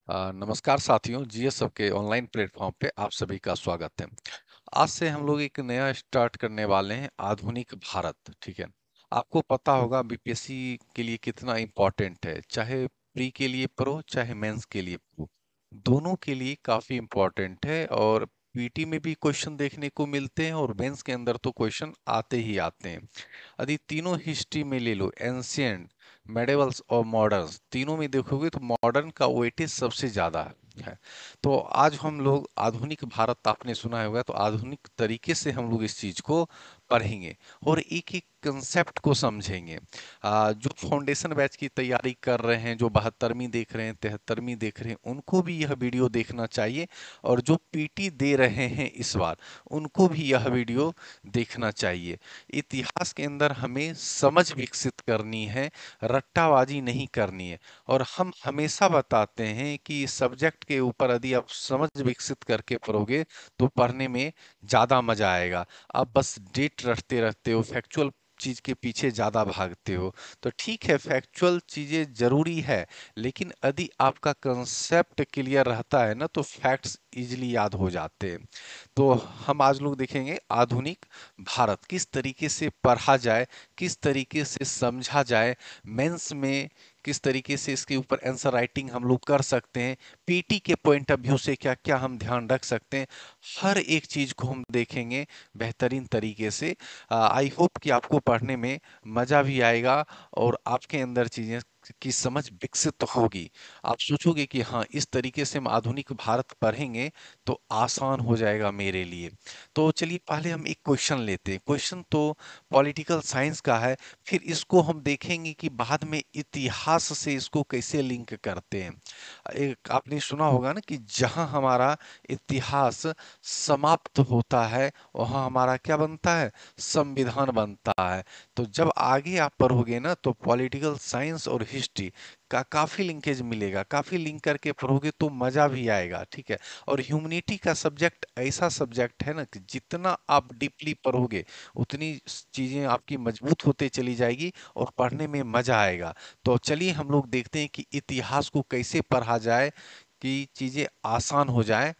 नमस्कार साथियों, जीएस सबके ऑनलाइन प्लेटफॉर्म पे आप सभी का स्वागत है। आज से हम लोग एक नया स्टार्ट करने वाले हैं, आधुनिक भारत। ठीक है। आपको पता होगा बीपीएससी के लिए कितना इम्पोर्टेंट है, चाहे प्री के लिए पढ़ो चाहे मेंस के लिए पढ़ो, दोनों के लिए काफी इम्पोर्टेंट है। और पीटी में भी क्वेश्चन देखने को मिलते हैं और मेंस के अंदर तो क्वेश्चन आते ही आते हैं। यदि तीनों हिस्ट्री में ले लो, एंशियंट, मेडिवल्स और मॉडर्न्स, तीनों में देखोगे तो मॉडर्न का वेटेज सबसे ज्यादा है। तो आज हम लोग आधुनिक भारत, आपने सुना होगा, तो आधुनिक तरीके से हम लोग इस चीज को पढ़ेंगे और एक एक कंसेप्ट को समझेंगे। जो फाउंडेशन बैच की तैयारी कर रहे हैं, जो 72वीं देख रहे हैं, 73वीं देख रहे हैं, उनको भी यह वीडियो देखना चाहिए। और जो पीटी दे रहे हैं इस बार, उनको भी यह वीडियो देखना चाहिए। इतिहास के अंदर हमें समझ विकसित करनी है, रट्टाबाजी नहीं करनी है। और हम हमेशा बताते हैं कि इस सब्जेक्ट के ऊपर यदि आप समझ विकसित करके पढ़ोगे तो पढ़ने में ज्यादा मजा आएगा। आप बस डेट रटते रहते हो, फैक्चुअल चीज के पीछे ज्यादा भागते हो। तो ठीक है, फैक्चुअल चीजें जरूरी है, लेकिन यदि आपका कंसेप्ट क्लियर रहता है ना, तो फैक्ट्स इजीली याद हो जाते हैं। तो हम आज लोग देखेंगे आधुनिक भारत किस तरीके से पढ़ा जाए, किस तरीके से समझा जाए, मेंस में किस तरीके से इसके ऊपर आंसर राइटिंग हम लोग कर सकते हैं, पीटी के पॉइंट ऑफ व्यू से क्या क्या हम ध्यान रख सकते हैं। हर एक चीज को हम देखेंगे बेहतरीन तरीके से। आई होप कि आपको पढ़ने में मजा भी आएगा और आपके अंदर चीजें की समझ विकसित होगी। आप सोचोगे कि हाँ, इस तरीके से हम आधुनिक भारत पढ़ेंगे तो आसान हो जाएगा मेरे लिए। तो चलिए पहले हम एक क्वेश्चन लेते हैं। क्वेश्चन तो पॉलिटिकल साइंस का है, फिर इसको हम देखेंगे कि बाद में इतिहास से इसको कैसे लिंक करते हैं। एक आपने सुना होगा ना कि जहां हमारा इतिहास समाप्त होता है, वहां हमारा क्या बनता है, संविधान बनता है। तो जब आगे आप पढ़ोगे ना, तो पॉलिटिकल साइंस और हिस्ट्री का काफी लिंकेज मिलेगा, काफी लिंक करके पढ़ोगे तो मजा भी आएगा। ठीक है। और ह्यूमैनिटी का सब्जेक्ट ऐसा सब्जेक्ट है ना कि जितना आप डीपली पढ़ोगे उतनी चीजें आपकी मजबूत होते चली जाएगी और पढ़ने में मजा आएगा। तो चलिए हम लोग देखते हैं कि इतिहास को कैसे पढ़ा जाए कि चीजें आसान हो जाए।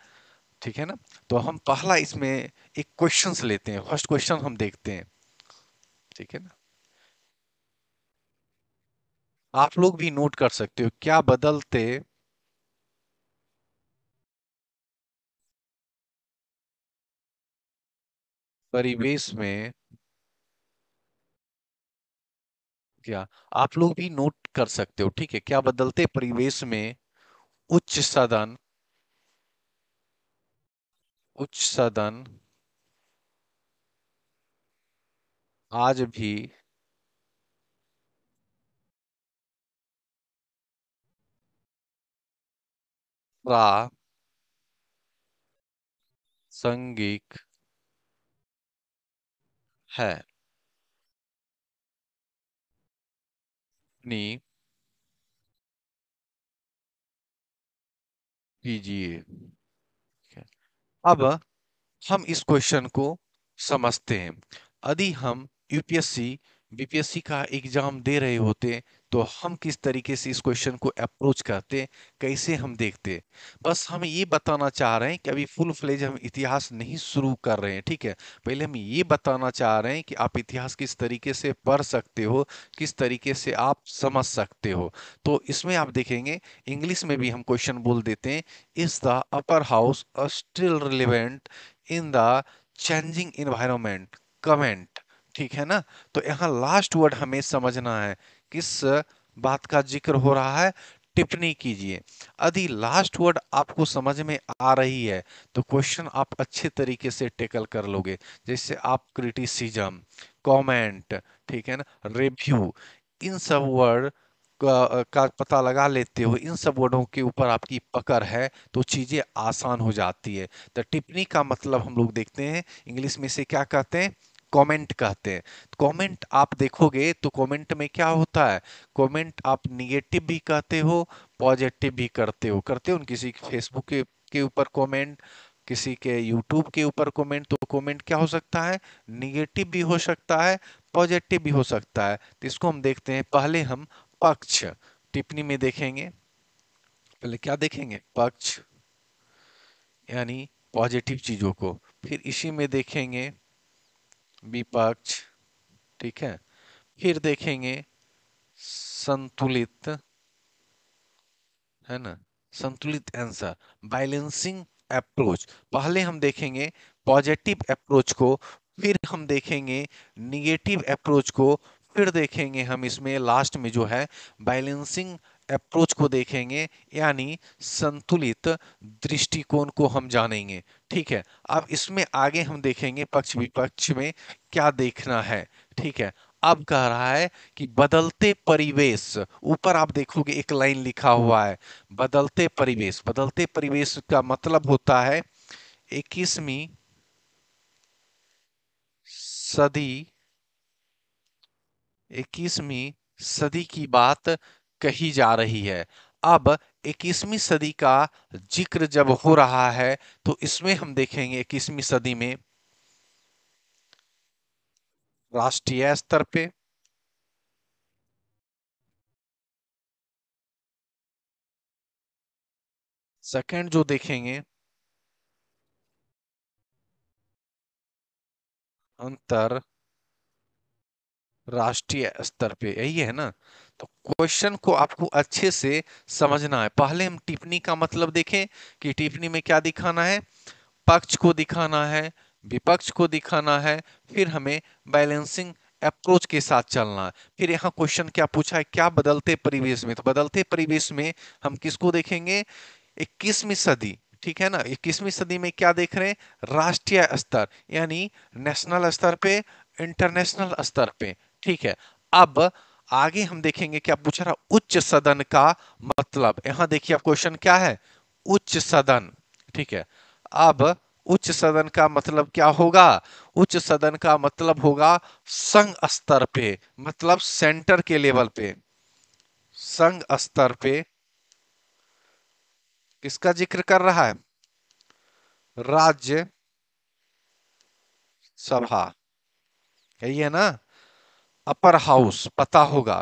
ठीक है ना। तो हम पहला इसमें एक क्वेश्चंस लेते हैं, फर्स्ट क्वेश्चन हम देखते हैं। ठीक है ना। आप लोग भी नोट कर सकते हो, क्या बदलते परिवेश में, क्या आप लोग भी नोट कर सकते हो। ठीक है, क्या बदलते परिवेश में उच्च सदन, उच्च सदन आज भी प्रासंगिक है। अपनी कीजिए। ठीक है। अब हम इस क्वेश्चन को समझते हैं। यदि हम यूपीएससी बीपीएससी का एग्जाम दे रहे होते तो हम किस तरीके से इस क्वेश्चन को अप्रोच करते, कैसे हम देखते। बस हम ये बताना चाह रहे हैं कि अभी फुल फ्लेज हम इतिहास नहीं शुरू कर रहे हैं। ठीक है। पहले हम ये बताना चाह रहे हैं कि आप इतिहास किस तरीके से पढ़ सकते हो, किस तरीके से आप समझ सकते हो। तो इसमें आप देखेंगे, इंग्लिश में भी हम क्वेश्चन बोल देते हैं, is the upper house still relevant in the changing environment, comment. ठीक है ना। तो यहाँ लास्ट वर्ड हमें समझना है, किस बात का जिक्र हो रहा है, टिप्पणी कीजिए। यदि लास्ट वर्ड आपको समझ में आ रही है तो क्वेश्चन आप अच्छे तरीके से टेकल कर लोगे। जैसे आप क्रिटिसिज्म, कमेंट, ठीक है ना, रिव्यू, इन सब वर्ड का पता लगा लेते हो, इन सब वर्डों के ऊपर आपकी पकड़ है तो चीजें आसान हो जाती है। तो टिप्पणी का मतलब हम लोग देखते हैं, इंग्लिश में से क्या कहते हैं, कमेंट कहते हैं। कमेंट आप देखोगे तो कमेंट में क्या होता है, कमेंट आप निगेटिव भी कहते हो, पॉजिटिव भी करते हो किसी के फेसबुक के ऊपर कमेंट, किसी के यूट्यूब के ऊपर कमेंट। तो कमेंट क्या हो सकता है, निगेटिव भी हो सकता है, पॉजिटिव भी हो सकता है। तो इसको हम देखते हैं, पहले हम पक्ष टिप्पणी में देखेंगे। पहले क्या देखेंगे? पक्ष, यानी पॉजिटिव चीजों को। फिर इसी में देखेंगे विपक्ष, ठीक है। फिर देखेंगे संतुलित, है ना, संतुलित आंसर, बैलेंसिंग अप्रोच। पहले हम देखेंगे पॉजिटिव अप्रोच को, फिर हम देखेंगे निगेटिव अप्रोच को, फिर देखेंगे हम इसमें लास्ट में जो है बैलेंसिंग अप्रोच को देखेंगे, यानी संतुलित दृष्टिकोण को हम जानेंगे। ठीक है। अब इसमें आगे हम देखेंगे पक्ष विपक्ष में क्या देखना है। ठीक है। अब कह रहा है कि बदलते परिवेश, ऊपर आप देखोगे एक लाइन लिखा हुआ है, बदलते परिवेश। बदलते परिवेश का मतलब होता है 21वीं सदी, 21वीं सदी की बात कही जा रही है। अब 21वीं सदी का जिक्र जब हो रहा है तो इसमें हम देखेंगे 21वीं सदी में राष्ट्रीय स्तर पे, सेकंड जो देखेंगे अंतर राष्ट्रीय स्तर पे, यही है ना। तो क्वेश्चन को आपको अच्छे से समझना है। पहले हम टिप्पणी का मतलब देखें कि टिप्पणी में क्या दिखाना है, पक्ष को दिखाना है, विपक्ष को दिखाना है, फिर हमें बैलेंसिंग अप्रोच के साथ चलना है। फिर यहाँ क्वेश्चन क्या पूछा है, क्या बदलते परिवेश में, तो बदलते परिवेश में हम किसको देखेंगे, 21वीं सदी। ठीक है ना, 21वीं सदी में क्या देख रहे हैं, राष्ट्रीय स्तर, यानी नेशनल स्तर पे, इंटरनेशनल स्तर पे। ठीक है। अब आगे हम देखेंगे क्या पूछ रहा, उच्च सदन का मतलब। यहां देखिए अब क्वेश्चन क्या है, उच्च सदन। ठीक है। अब उच्च सदन का मतलब क्या होगा, उच्च सदन का मतलब होगा संघ स्तर पे, मतलब सेंटर के लेवल पे, संघ स्तर पे किसका जिक्र कर रहा है, राज्य सभा, यही है ना, अपर हाउस पता होगा।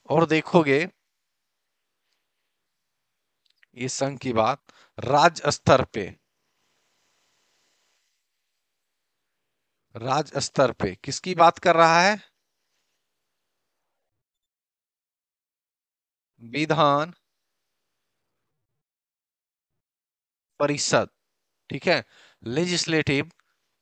और देखोगे ये संघ की बात, राज्य स्तर पे, राज्य स्तर पे किसकी बात कर रहा है, विधान परिषद। ठीक है, लेजिस्लेटिव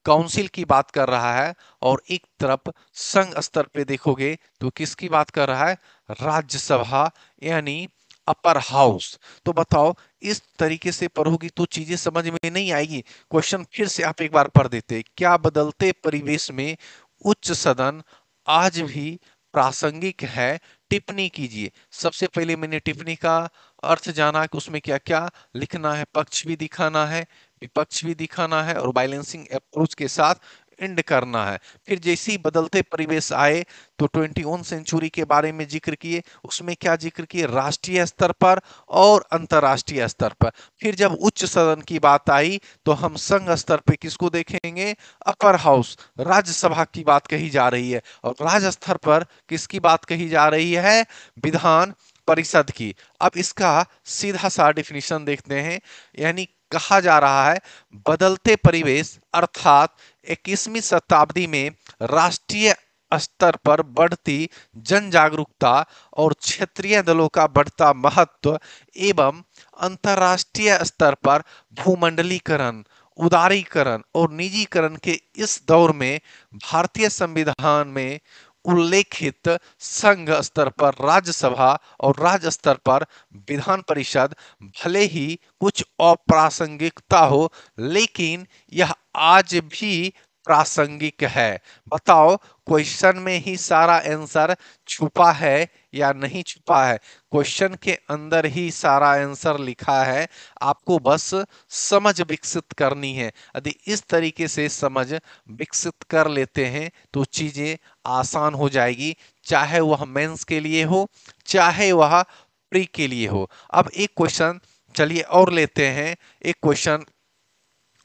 काउंसिल की बात कर रहा है। और एक तरफ संघ स्तर पे देखोगे तो किसकी बात कर रहा है, राज्यसभा, यानी अपर हाउस। तो बताओ, इस तरीके से पढ़ोगी तो चीजें समझ में नहीं आएगी। क्वेश्चन फिर से आप एक बार पढ़ देते, क्या बदलते परिवेश में उच्च सदन आज भी प्रासंगिक है, टिप्पणी कीजिए। सबसे पहले मैंने टिप्पणी का अर्थ जाना कि उसमें क्या क्या लिखना है, पक्ष भी दिखाना है, विपक्ष भी दिखाना है, और बैलेंसिंग अप्रोच के साथ एंड करना है। फिर जैसे ही बदलते परिवेश आए तो 21 सेंचुरी के बारे में जिक्र किए, उसमें क्या जिक्र किए, राष्ट्रीय स्तर पर और अंतर्राष्ट्रीय स्तर पर। फिर जब उच्च सदन की बात आई तो हम संघ स्तर पे किसको देखेंगे, अपर हाउस, राज्यसभा की बात कही जा रही है। और राज्य स्तर पर किसकी बात कही जा रही है, विधान परिषद की। अब इसका सीधा सा डिफिनीशन देखते हैं, यानी कहा जा रहा है बदलते परिवेश अर्थात 21वीं शताब्दी में राष्ट्रीय स्तर पर बढ़ती जन जागरूकता और क्षेत्रीय दलों का बढ़ता महत्व एवं अंतर्राष्ट्रीय स्तर पर भूमंडलीकरण, उदारीकरण और निजीकरण के इस दौर में भारतीय संविधान में उल्लेखित संघ स्तर पर राज्यसभा और राज्य स्तर पर विधान परिषद भले ही कुछ अप्रासंगिकता हो, लेकिन यह आज भी प्रासंगिक है। बताओ, क्वेश्चन में ही सारा आंसर छुपा है या नहीं छुपा है, क्वेश्चन के अंदर ही सारा आंसर लिखा है। आपको बस समझ विकसित करनी है। यदि इस तरीके से समझ विकसित कर लेते हैं तो चीजें आसान हो जाएगी, चाहे वह मेंस के लिए हो, चाहे वह प्री के लिए हो। अब एक क्वेश्चन चलिए और लेते हैं, एक क्वेश्चन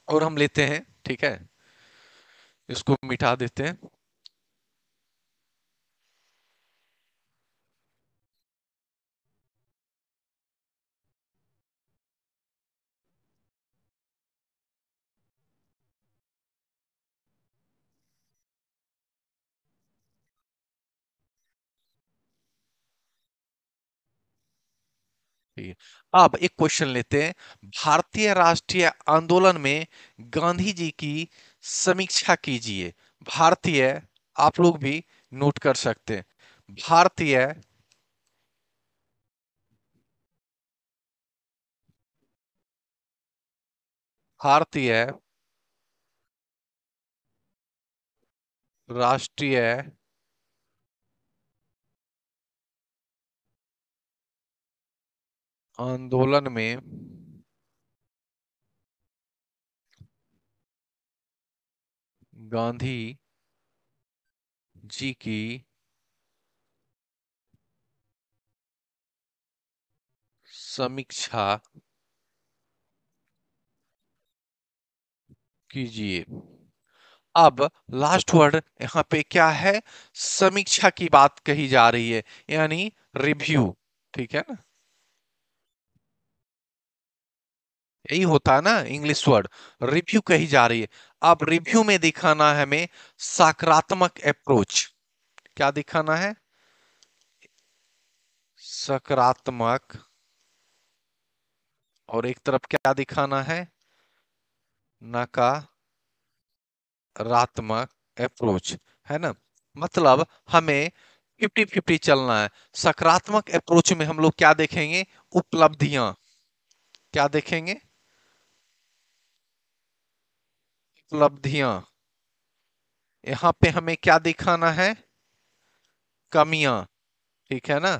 और हम लेते हैं, ठीक है, इसको मिटा देते हैं। ठीक है। अब एक क्वेश्चन लेते हैं। भारतीय राष्ट्रीय आंदोलन में गांधी जी की समीक्षा कीजिए। भारतीय, आप लोग भी नोट कर सकते हैं। भारतीय भारतीय राष्ट्रीय आंदोलन में गांधी जी की समीक्षा कीजिए। अब लास्ट वर्ड यहाँ पे क्या है? समीक्षा की बात कही जा रही है, यानी रिव्यू। ठीक है ना, यही होता है ना इंग्लिश वर्ड, रिव्यू कही जा रही है। अब रिव्यू में दिखाना है हमें सकारात्मक अप्रोच। क्या दिखाना है? सकारात्मक। और एक तरफ क्या दिखाना है? नकारात्मक अप्रोच, है ना। मतलब हमें 50-50 चलना है। सकारात्मक अप्रोच में हम लोग क्या देखेंगे? उपलब्धियां। क्या देखेंगे? उपलब्धियां। यहाँ पे हमें क्या दिखाना है? कमियां। ठीक है ना।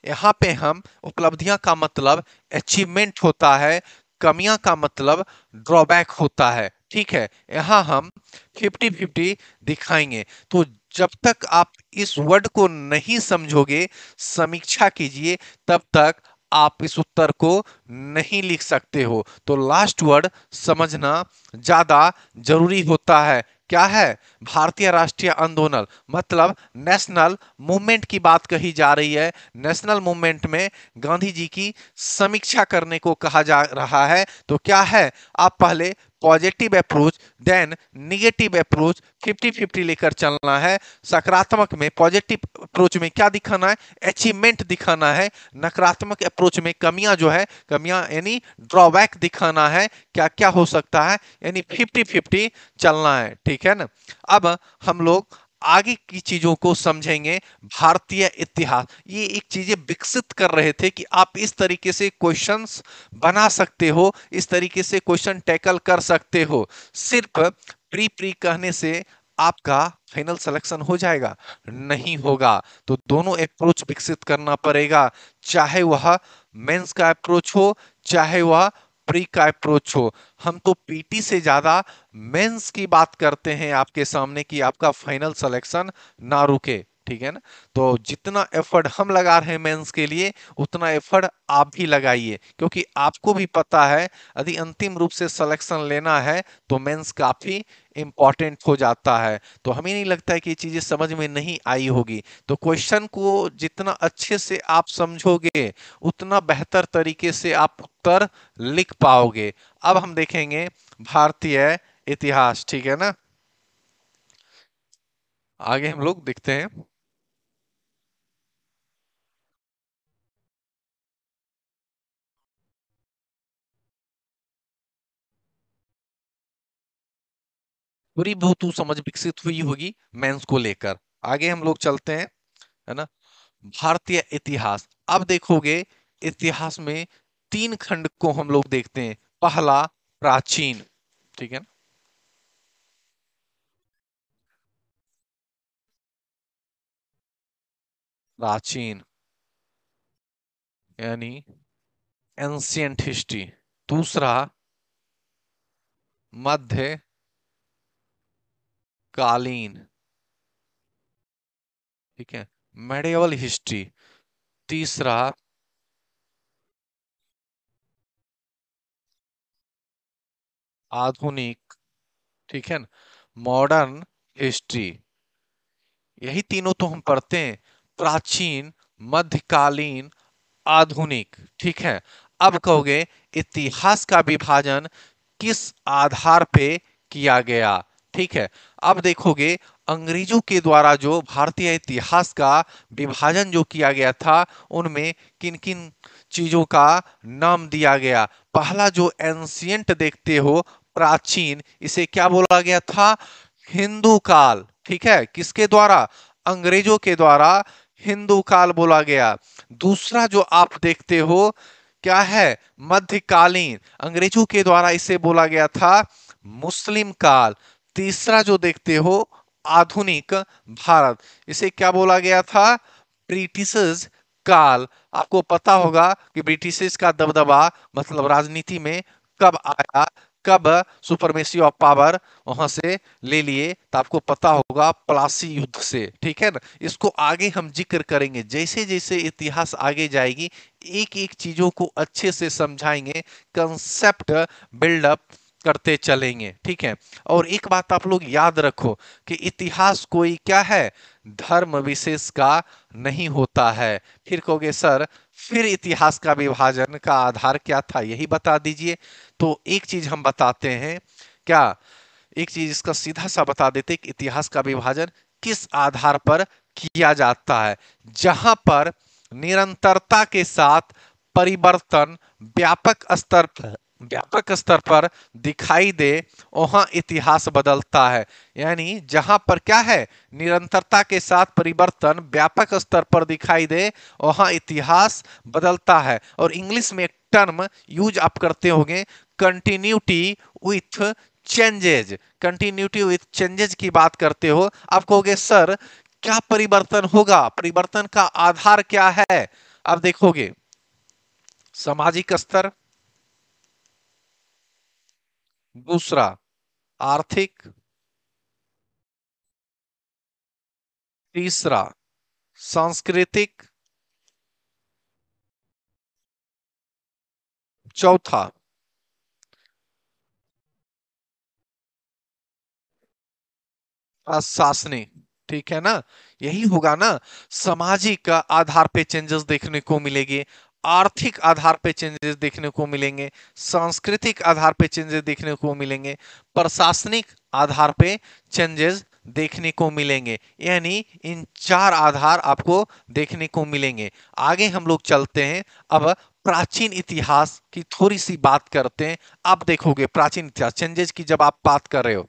यहाँ पे हम उपलब्धियां का मतलब अचीवमेंट होता है, कमियां का मतलब ड्रॉबैक होता है। ठीक है, यहाँ हम 50-50 दिखाएंगे। तो जब तक आप इस वर्ड को नहीं समझोगे, समीक्षा कीजिए, तब तक आप इस उत्तर को नहीं लिख सकते हो। तो लास्ट वर्ड समझना ज्यादा जरूरी होता है। क्या है? भारतीय राष्ट्रीय आंदोलन, मतलब नेशनल मूवमेंट की बात कही जा रही है। नेशनल मूवमेंट में गांधी जी की समीक्षा करने को कहा जा रहा है। तो क्या है? आप पहले positive approach, then negative approach, 50-50 लेकर चलना है। सकारात्मक में, पॉजिटिव अप्रोच में क्या दिखाना है? अचीवमेंट दिखाना है। नकारात्मक अप्रोच में कमियां जो है, कमियां यानी ड्रॉबैक दिखाना है। क्या क्या हो सकता है, यानी 50-50 चलना है। ठीक है ना। अब हम लोग आगे की चीजों को समझेंगे। भारतीय इतिहास, ये एक चीजें विकसित कर रहे थे कि आप इस तरीके से क्वेश्चंस बना सकते हो, इस तरीके से क्वेश्चन टैकल कर सकते हो। सिर्फ प्री प्री कहने से आपका फाइनल सिलेक्शन हो जाएगा? नहीं होगा। तो दोनों अप्रोच विकसित करना पड़ेगा, चाहे वह मेंस का अप्रोच हो, चाहे वह प्री का अप्रोच हो। हम तो पीटी से ज्यादा मेंस की बात करते हैं आपके सामने, कि आपका फाइनल सिलेक्शन ना रुके। ठीक है ना। तो जितना एफर्ट हम लगा रहे हैं मेंस के लिए, उतना एफर्ट आप भी लगाइए, क्योंकि आपको भी पता है यदि अंतिम रूप से सिलेक्शन लेना है तो मेंस काफी इंपॉर्टेंट हो जाता है। तो हमें नहीं लगता है कि ये चीजें समझ में नहीं आई होगी। तो क्वेश्चन को जितना अच्छे से आप समझोगे, उतना बेहतर तरीके से आप उत्तर लिख पाओगे। अब हम देखेंगे भारतीय इतिहास। ठीक है ना। आगे हम लोग देखते हैं। पूरी बहुत समझ विकसित हुई होगी मेंस को लेकर। आगे हम लोग चलते हैं, है ना। भारतीय इतिहास, अब देखोगे इतिहास में तीन खंड को हम लोग देखते हैं। पहला, प्राचीन। ठीक है ना। प्राचीन यानी एंशियंट हिस्ट्री। दूसरा, मध्य कालीन। ठीक है, मेडिवल हिस्ट्री। तीसरा, आधुनिक। ठीक है ना, मॉडर्न हिस्ट्री। यही तीनों तो हम पढ़ते हैं, प्राचीन, मध्यकालीन, आधुनिक। ठीक है। अब कहोगे इतिहास का विभाजन किस आधार पे किया गया? ठीक है। अब देखोगे अंग्रेजों के द्वारा जो भारतीय इतिहास का विभाजन जो किया गया था, उनमें किन किन चीजों का नाम दिया गया। पहला जो एंशियंट देखते हो, प्राचीन, इसे क्या बोला गया था? हिंदू काल। ठीक है, किसके द्वारा? अंग्रेजों के द्वारा हिंदू काल बोला गया। दूसरा जो आप देखते हो क्या है? मध्यकालीन, अंग्रेजों के द्वारा इसे बोला गया था मुस्लिम काल। तीसरा जो देखते हो आधुनिक भारत, इसे क्या बोला गया था? ब्रिटिशर्स काल। आपको पता होगा कि ब्रिटिशर्स का दबदबा मतलब राजनीति में कब आया, कब सुपरमेसी ऑफ पावर वहां से ले लिए, तो आपको पता होगा प्लासी युद्ध से। ठीक है ना? इसको आगे हम जिक्र करेंगे, जैसे जैसे इतिहास आगे जाएगी एक एक चीजों को अच्छे से समझाएंगे, कंसेप्ट बिल्डअप करते चलेंगे। ठीक है? और एक बात आप लोग याद रखो कि इतिहास कोई क्या है? धर्म विशेष का नहीं होता है। फिर कहोगे सर, फिर इतिहास का विभाजन का आधार क्या था, यही बता दीजिए। तो एक चीज हम बताते हैं क्या, एक चीज इसका सीधा सा बता देते हैं कि इतिहास का विभाजन किस आधार पर किया जाता है। जहां पर निरंतरता के साथ परिवर्तन व्यापक स्तर पर दिखाई दे, वहां इतिहास बदलता है। यानी जहां पर क्या है? निरंतरता के साथ परिवर्तन व्यापक स्तर पर दिखाई दे, वहां इतिहास बदलता है। और इंग्लिश में एक टर्म यूज आप करते होंगे, continuity with changes. Continuity with changes की बात करते हो। आप कहोगे सर क्या परिवर्तन होगा, परिवर्तन का आधार क्या है? आप देखोगे सामाजिक स्तर, दूसरा आर्थिक, तीसरा सांस्कृतिक, चौथा प्रशासनिक। ठीक है ना? यही होगा ना। सामाजिक आधार पे चेंजेस देखने को मिलेंगे, आर्थिक आधार पे चेंजेस देखने को मिलेंगे, सांस्कृतिक आधार पे चेंजेस देखने को मिलेंगे, प्रशासनिक आधार पे चेंजेस देखने को मिलेंगे। यानी इन चार आधार आपको देखने को मिलेंगे। आगे हम लोग चलते हैं। अब प्राचीन इतिहास की थोड़ी सी बात करते हैं। आप देखोगे प्राचीन इतिहास चेंजेस की जब आप बात कर रहे हो,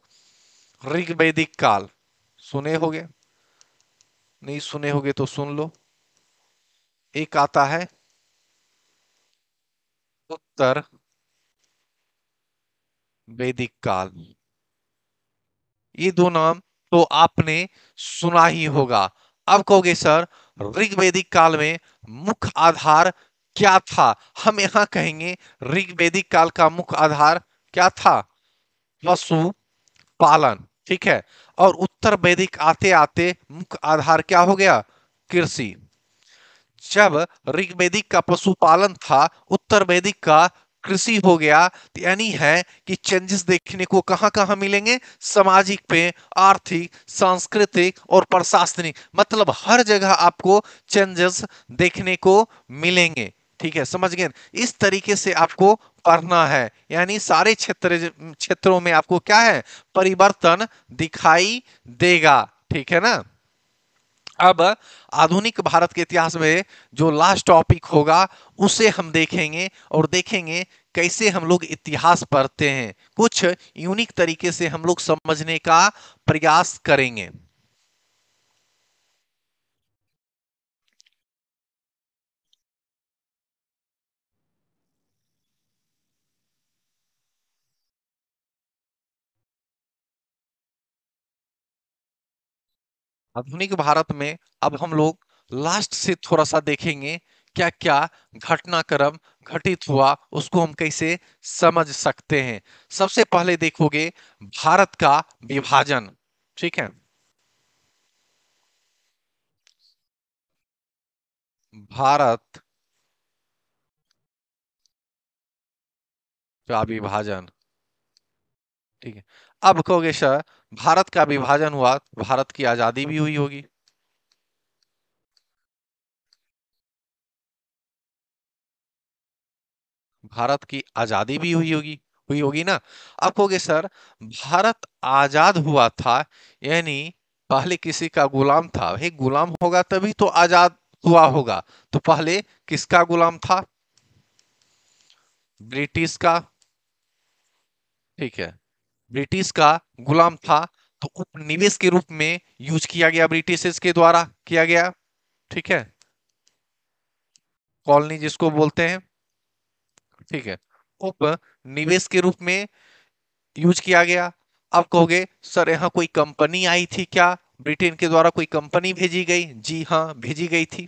ऋग वैदिक काल सुने होगे, नहीं सुने होगे तो सुन लो। एक आता है उत्तर वैदिक काल। ये दो नाम तो आपने सुना ही होगा। अब कहोगे सर ऋग्वैदिक काल में मुख्य आधार क्या था? हम यहां कहेंगे ऋग्वैदिक काल का मुख्य आधार क्या था? पशु पालन। ठीक है? और उत्तर वैदिक आते आते मुख्य आधार क्या हो गया? कृषि। जब ऋग्वेदिक का पशुपालन था, उत्तर वैदिक का कृषि हो गया, तो यानी है कि चेंजेस देखने को कहां कहां मिलेंगे? सामाजिक पे, आर्थिक, सांस्कृतिक और प्रशासनिक, मतलब हर जगह आपको चेंजेस देखने को मिलेंगे। ठीक है, समझ गए? इस तरीके से आपको पढ़ना है। यानी सारे क्षेत्रों में आपको क्या है? परिवर्तन दिखाई देगा। ठीक है ना? अब आधुनिक भारत के इतिहास में जो लास्ट टॉपिक होगा उसे हम देखेंगे, और देखेंगे कैसे हम लोग इतिहास पढ़ते हैं। कुछ यूनिक तरीके से हम लोग समझने का प्रयास करेंगे। आधुनिक भारत में अब हम लोग लास्ट से थोड़ा सा देखेंगे क्या क्या घटनाक्रम घटित हुआ, उसको हम कैसे समझ सकते हैं। सबसे पहले देखोगे भारत का विभाजन। ठीक है? भारत का विभाजन। ठीक है? अब कहोगे सर भारत का विभाजन हुआ, भारत की आजादी भी हुई होगी। भारत की आजादी भी हुई होगी ना? अब कहोगे सर भारत आजाद हुआ था, यानी पहले किसी का गुलाम था, भाई गुलाम होगा तभी तो आजाद हुआ होगा। तो पहले किसका गुलाम था? ब्रिटिश का, ठीक है, ब्रिटिश का गुलाम था, तो उपनिवेश के रूप में यूज किया गया, ब्रिटिश के द्वारा किया गया, ठीक है, कॉलोनी जिसको बोलते हैं, ठीक है, उपनिवेश के रूप में यूज किया गया। अब कहोगे सर यहाँ कोई कंपनी आई थी क्या, ब्रिटेन के द्वारा कोई कंपनी भेजी गई? जी हाँ, भेजी गई थी,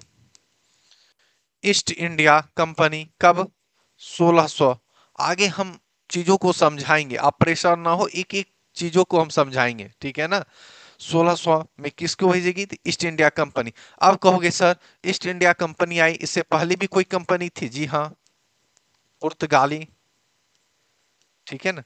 ईस्ट इंडिया कंपनी। कब? 1600। आगे हम चीजों को समझाएंगे, आप परेशान ना हो, एक एक चीजों को हम समझाएंगे, ठीक है ना। 1600 में किसको भेजेगी थी? East India company. अब कहोगे सर ईस्ट इंडिया कंपनी आई, इससे पहले भी कोई कंपनी थी? जी हाँ, पुर्तगाली, ठीक है ना,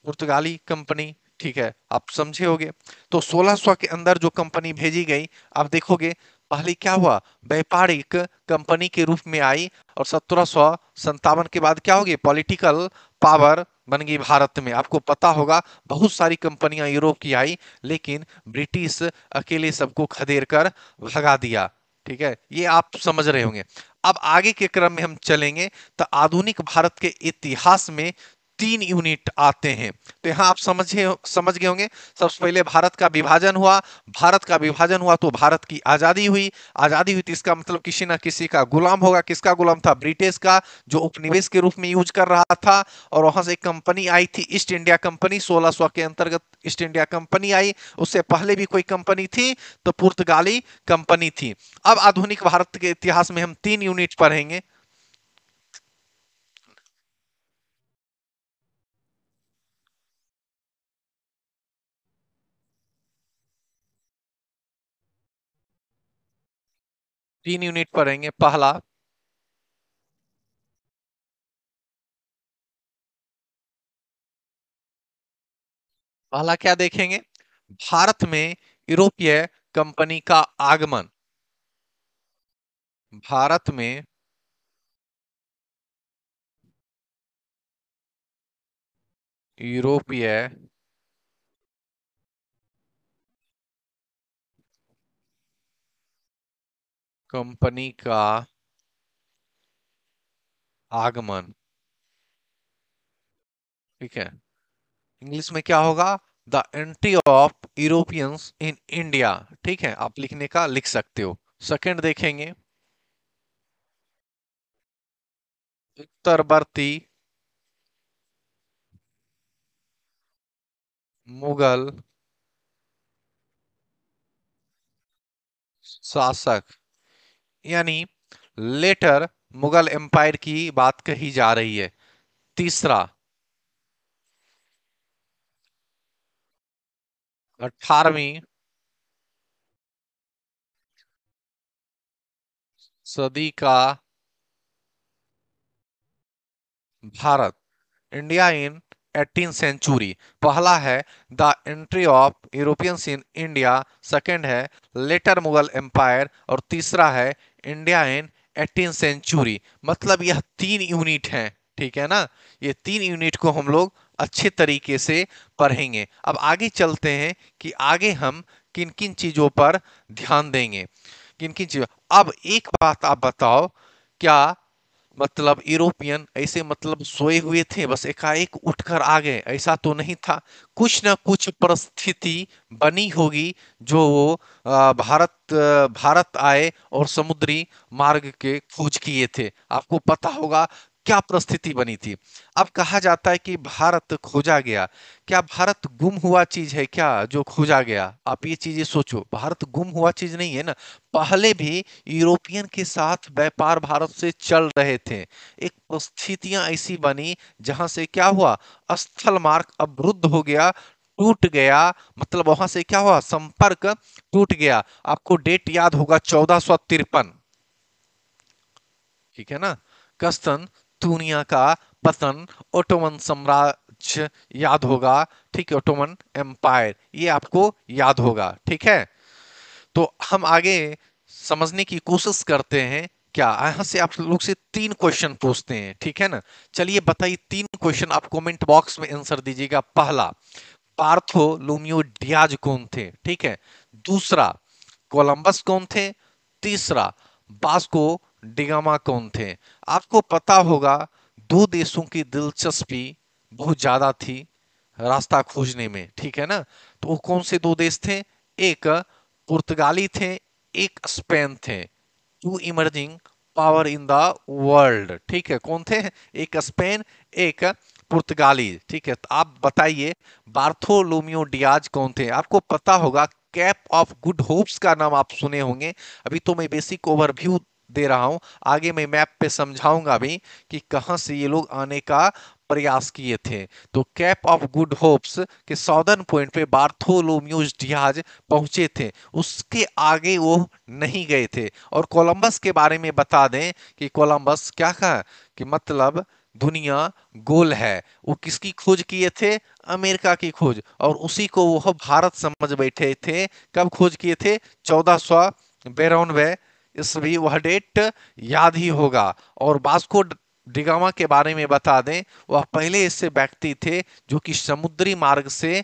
पुर्तगाली कंपनी, ठीक है, आप समझे होगे। तो 1600 के अंदर जो कंपनी भेजी गई, आप देखोगे पहले क्या हुआ, व्यापारिक कंपनी के रूप में आई, और 1757 के बाद क्या होगी, पॉलिटिकल पावर बन गई भारत में। आपको पता होगा बहुत सारी कंपनियां यूरोप की आई, लेकिन ब्रिटिश अकेले सबको खदेड़ कर भगा दिया, ठीक है, ये आप समझ रहे होंगे। अब आगे के क्रम में हम चलेंगे, तो आधुनिक भारत के इतिहास में 3 यूनिट आते हैं। तो यहां आप समझ गए होंगे। सबसे पहले भारत का विभाजन हुआ, भारत का विभाजन हुआ तो भारत की आजादी हुई, आजादी हुई तो इसका मतलब किसी ना किसी का गुलाम होगा। किसका गुलाम था? ब्रिटिश का, जो उपनिवेश के रूप में यूज कर रहा था। और वहां से एक कंपनी आई थी, ईस्ट इंडिया कंपनी, 1600 के अंतर्गत ईस्ट इंडिया कंपनी आई। उससे पहले भी कोई कंपनी थी, तो पुर्तगाली कंपनी थी। अब आधुनिक भारत के इतिहास में हम 3 यूनिट पढ़ेंगे। 3 यूनिट पढ़ेंगे। पहला क्या देखेंगे? भारत में यूरोपीय कंपनी का आगमन। भारत में यूरोपीय कंपनी का आगमन, ठीक है, इंग्लिश में क्या होगा? The entry of Europeans in India, ठीक है, आप लिखने का लिख सकते हो। सेकंड देखेंगे, उत्तरवर्ती मुगल शासक, यानी लेटर मुगल एम्पायर की बात कही जा रही है। तीसरा, 18वीं सदी का Bharat, India in 18th century. पहला है the entry of Europeans in India, second है लेटर मुगल एम्पायर, और तीसरा है इंडिया इन 18th सेंचुरी। मतलब यह 3 यूनिट हैं, ठीक है ना। ये 3 यूनिट को हम लोग अच्छे तरीके से पढ़ेंगे। अब आगे चलते हैं कि आगे हम किन किन चीजों पर ध्यान देंगे, किन किन चीजों। अब एक बात आप बताओ, क्या मतलब यूरोपियन ऐसे मतलब सोए हुए थे बस एकाएक उठकर आ गए? ऐसा तो नहीं था। कुछ ना कुछ परिस्थिति बनी होगी, जो वो भारत आए और समुद्री मार्ग के खोज किए थे। आपको पता होगा क्या परिस्थिति बनी थी। अब कहा जाता है कि भारत खोजा गया। क्या भारत गुम हुआ चीज है क्या जो खोजा गया? आप ये चीजें सोचो, भारत गुम हुआ चीज नहीं है ना। पहले भी यूरोपियन के साथ व्यापार भारत से चल रहे थे। एक परिस्थितियां ऐसी बनी जहां से क्या हुआ, स्थल मार्ग अवरुद्ध हो गया, टूट गया। मतलब वहां से क्या हुआ, संपर्क टूट गया। आपको डेट याद होगा, 1453, ठीक है ना। कस्तूनिया का पतन, ओटोमन साम्राज्य याद होगा, ठीक है, ओटोमन एम्पायर, ये आपको याद होगा, ठीक है। तो हम आगे समझने की कोशिश करते हैं। क्या यहां से आप लोग से 3 क्वेश्चन पूछते हैं, ठीक है ना। चलिए बताइए, 3 क्वेश्चन आप कमेंट बॉक्स में आंसर दीजिएगा। पहला, पार्थोलोमियो डियाज कौन थे? ठीक है। दूसरा, कोलंबस कौन थे? तीसरा, वास्को डिगामा कौन थे? आपको पता होगा दो देशों की दिलचस्पी बहुत ज्यादा थी रास्ता खोजने में, ठीक है ना। तो वो कौन से दो देश थे? एक पुर्तगाली थे, एक स्पेन थे। Two emerging power in the world, ठीक है। कौन थे? एक स्पेन, एक पुर्तगाली, ठीक है। तो आप बताइए बार्थोलोमियो डियाज कौन थे? आपको पता होगा, कैप ऑफ गुड होप्स का नाम आप सुने होंगे। अभी तो मैं बेसिक ओवरव्यू दे रहा हूं, आगे मैं मैप पे समझाऊंगा भी कि कहां से ये लोग आने का प्रयास किए थे। तो कैप ऑफ गुड होप्स के सॉदर्न पॉइंट पे बार्थोलोम्यूज डियाज पहुंचे थे, उसके आगे वो नहीं गए थे। और कोलंबस के बारे में बता दें कि कोलंबस क्या कहा कि मतलब दुनिया गोल है। वो किसकी खोज किए थे? अमेरिका की खोज। और उसी को वह भारत समझ बैठे थे। कब खोज किए थे? 1492 ईस्वी। वह डेट याद ही होगा। और वास्को डिगामा के बारे में बता दें, वह पहले ऐसे व्यक्ति थे जो कि समुद्री मार्ग से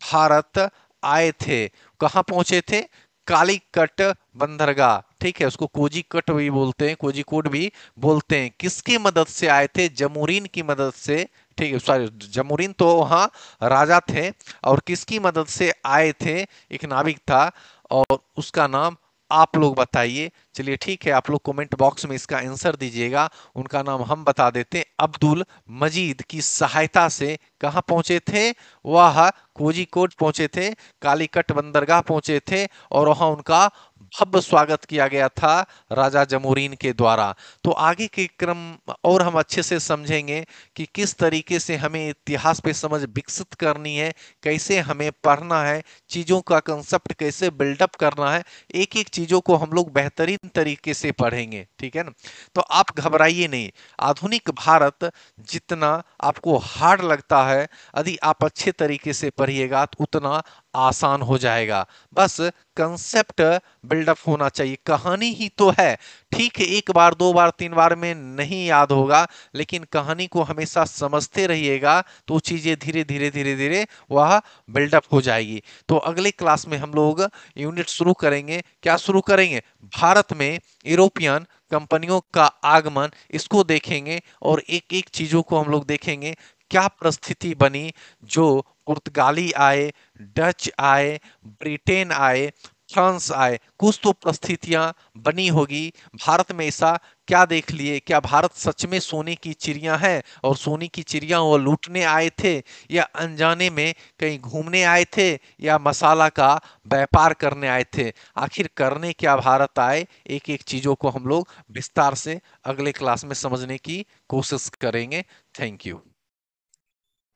भारत आए थे। कहाँ पहुंचे थे? कालीकट बंदरगाह, ठीक है। उसको कोजीकट भी बोलते हैं, कोझिकोड भी बोलते हैं। किसकी मदद से आए थे? जमोरिन की मदद से, ठीक है। सॉरी, जमोरिन तो वहां राजा थे। और किसकी मदद से आए थे? एक नाविक था, और उसका नाम आप लोग बताइए। चलिए ठीक है, आप लोग कमेंट बॉक्स में इसका आंसर दीजिएगा। उनका नाम हम बता देते हैं, अब्दुल मजीद की सहायता से कहां पहुंचे थे? वह कोझिकोड पहुंचे थे, कालीकट बंदरगाह पहुंचे थे, और वहां उनका भव्य स्वागत किया गया था राजा जमोरीन के द्वारा। तो आगे के क्रम और हम अच्छे से समझेंगे कि किस तरीके से हमें इतिहास पे समझ विकसित करनी है, कैसे हमें पढ़ना है, चीजों का कंसेप्ट कैसे बिल्डअप करना है। एक एक चीजों को हम लोग बेहतरीन तरीके से पढ़ेंगे, ठीक है ना। तो आप घबराइए नहीं। आधुनिक भारत जितना आपको हार्ड लगता है, यदि आप अच्छे तरीके से पढ़िएगा तो उतना आसान हो जाएगा। बस कंसेप्ट बिल्डअप होना चाहिए। कहानी ही तो है, ठीक है। एक बार, दो बार, तीन बार में नहीं याद होगा, लेकिन कहानी को हमेशा समझते रहिएगा तो चीजें धीरे धीरे धीरे धीरे वह बिल्डअप हो जाएगी। तो अगले क्लास में हम लोग यूनिट शुरू करेंगे। क्या शुरू करेंगे? भारत में यूरोपियन कंपनियों का आगमन, इसको देखेंगे। और एक एक चीजों को हम लोग देखेंगे, क्या परिस्थिति बनी जो पुर्तगाली आए, डच आए, ब्रिटेन आए, फ्रांस आए। कुछ तो परिस्थितियां बनी होगी। भारत में ऐसा क्या देख लिए? क्या भारत सच में सोने की चिड़िया है, और सोने की चिड़िया वो लूटने आए थे, या अनजाने में कहीं घूमने आए थे, या मसाला का व्यापार करने आए थे? आखिर करने क्या भारत आए? एक एक चीजों को हम लोग विस्तार से अगले क्लास में समझने की कोशिश करेंगे। Thank you.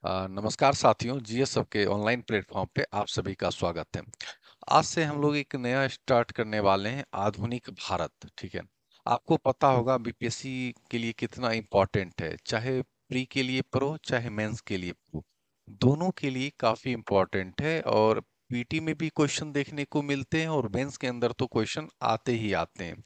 नमस्कार साथियों, जीएस सबके ऑनलाइन प्लेटफॉर्म पे आप सभी का स्वागत है। आज से हम लोग एक नया स्टार्ट करने वाले हैं, आधुनिक भारत, ठीक है। आपको पता होगा बीपीएससी के लिए कितना इम्पोर्टेंट है, चाहे प्री के लिए पढ़ो चाहे मेंस के लिए पढ़ो, दोनों के लिए काफी इम्पोर्टेंट है। और पीटी में भी क्वेश्चन देखने को मिलते हैं, और मेंस के अंदर तो क्वेश्चन आते ही आते हैं।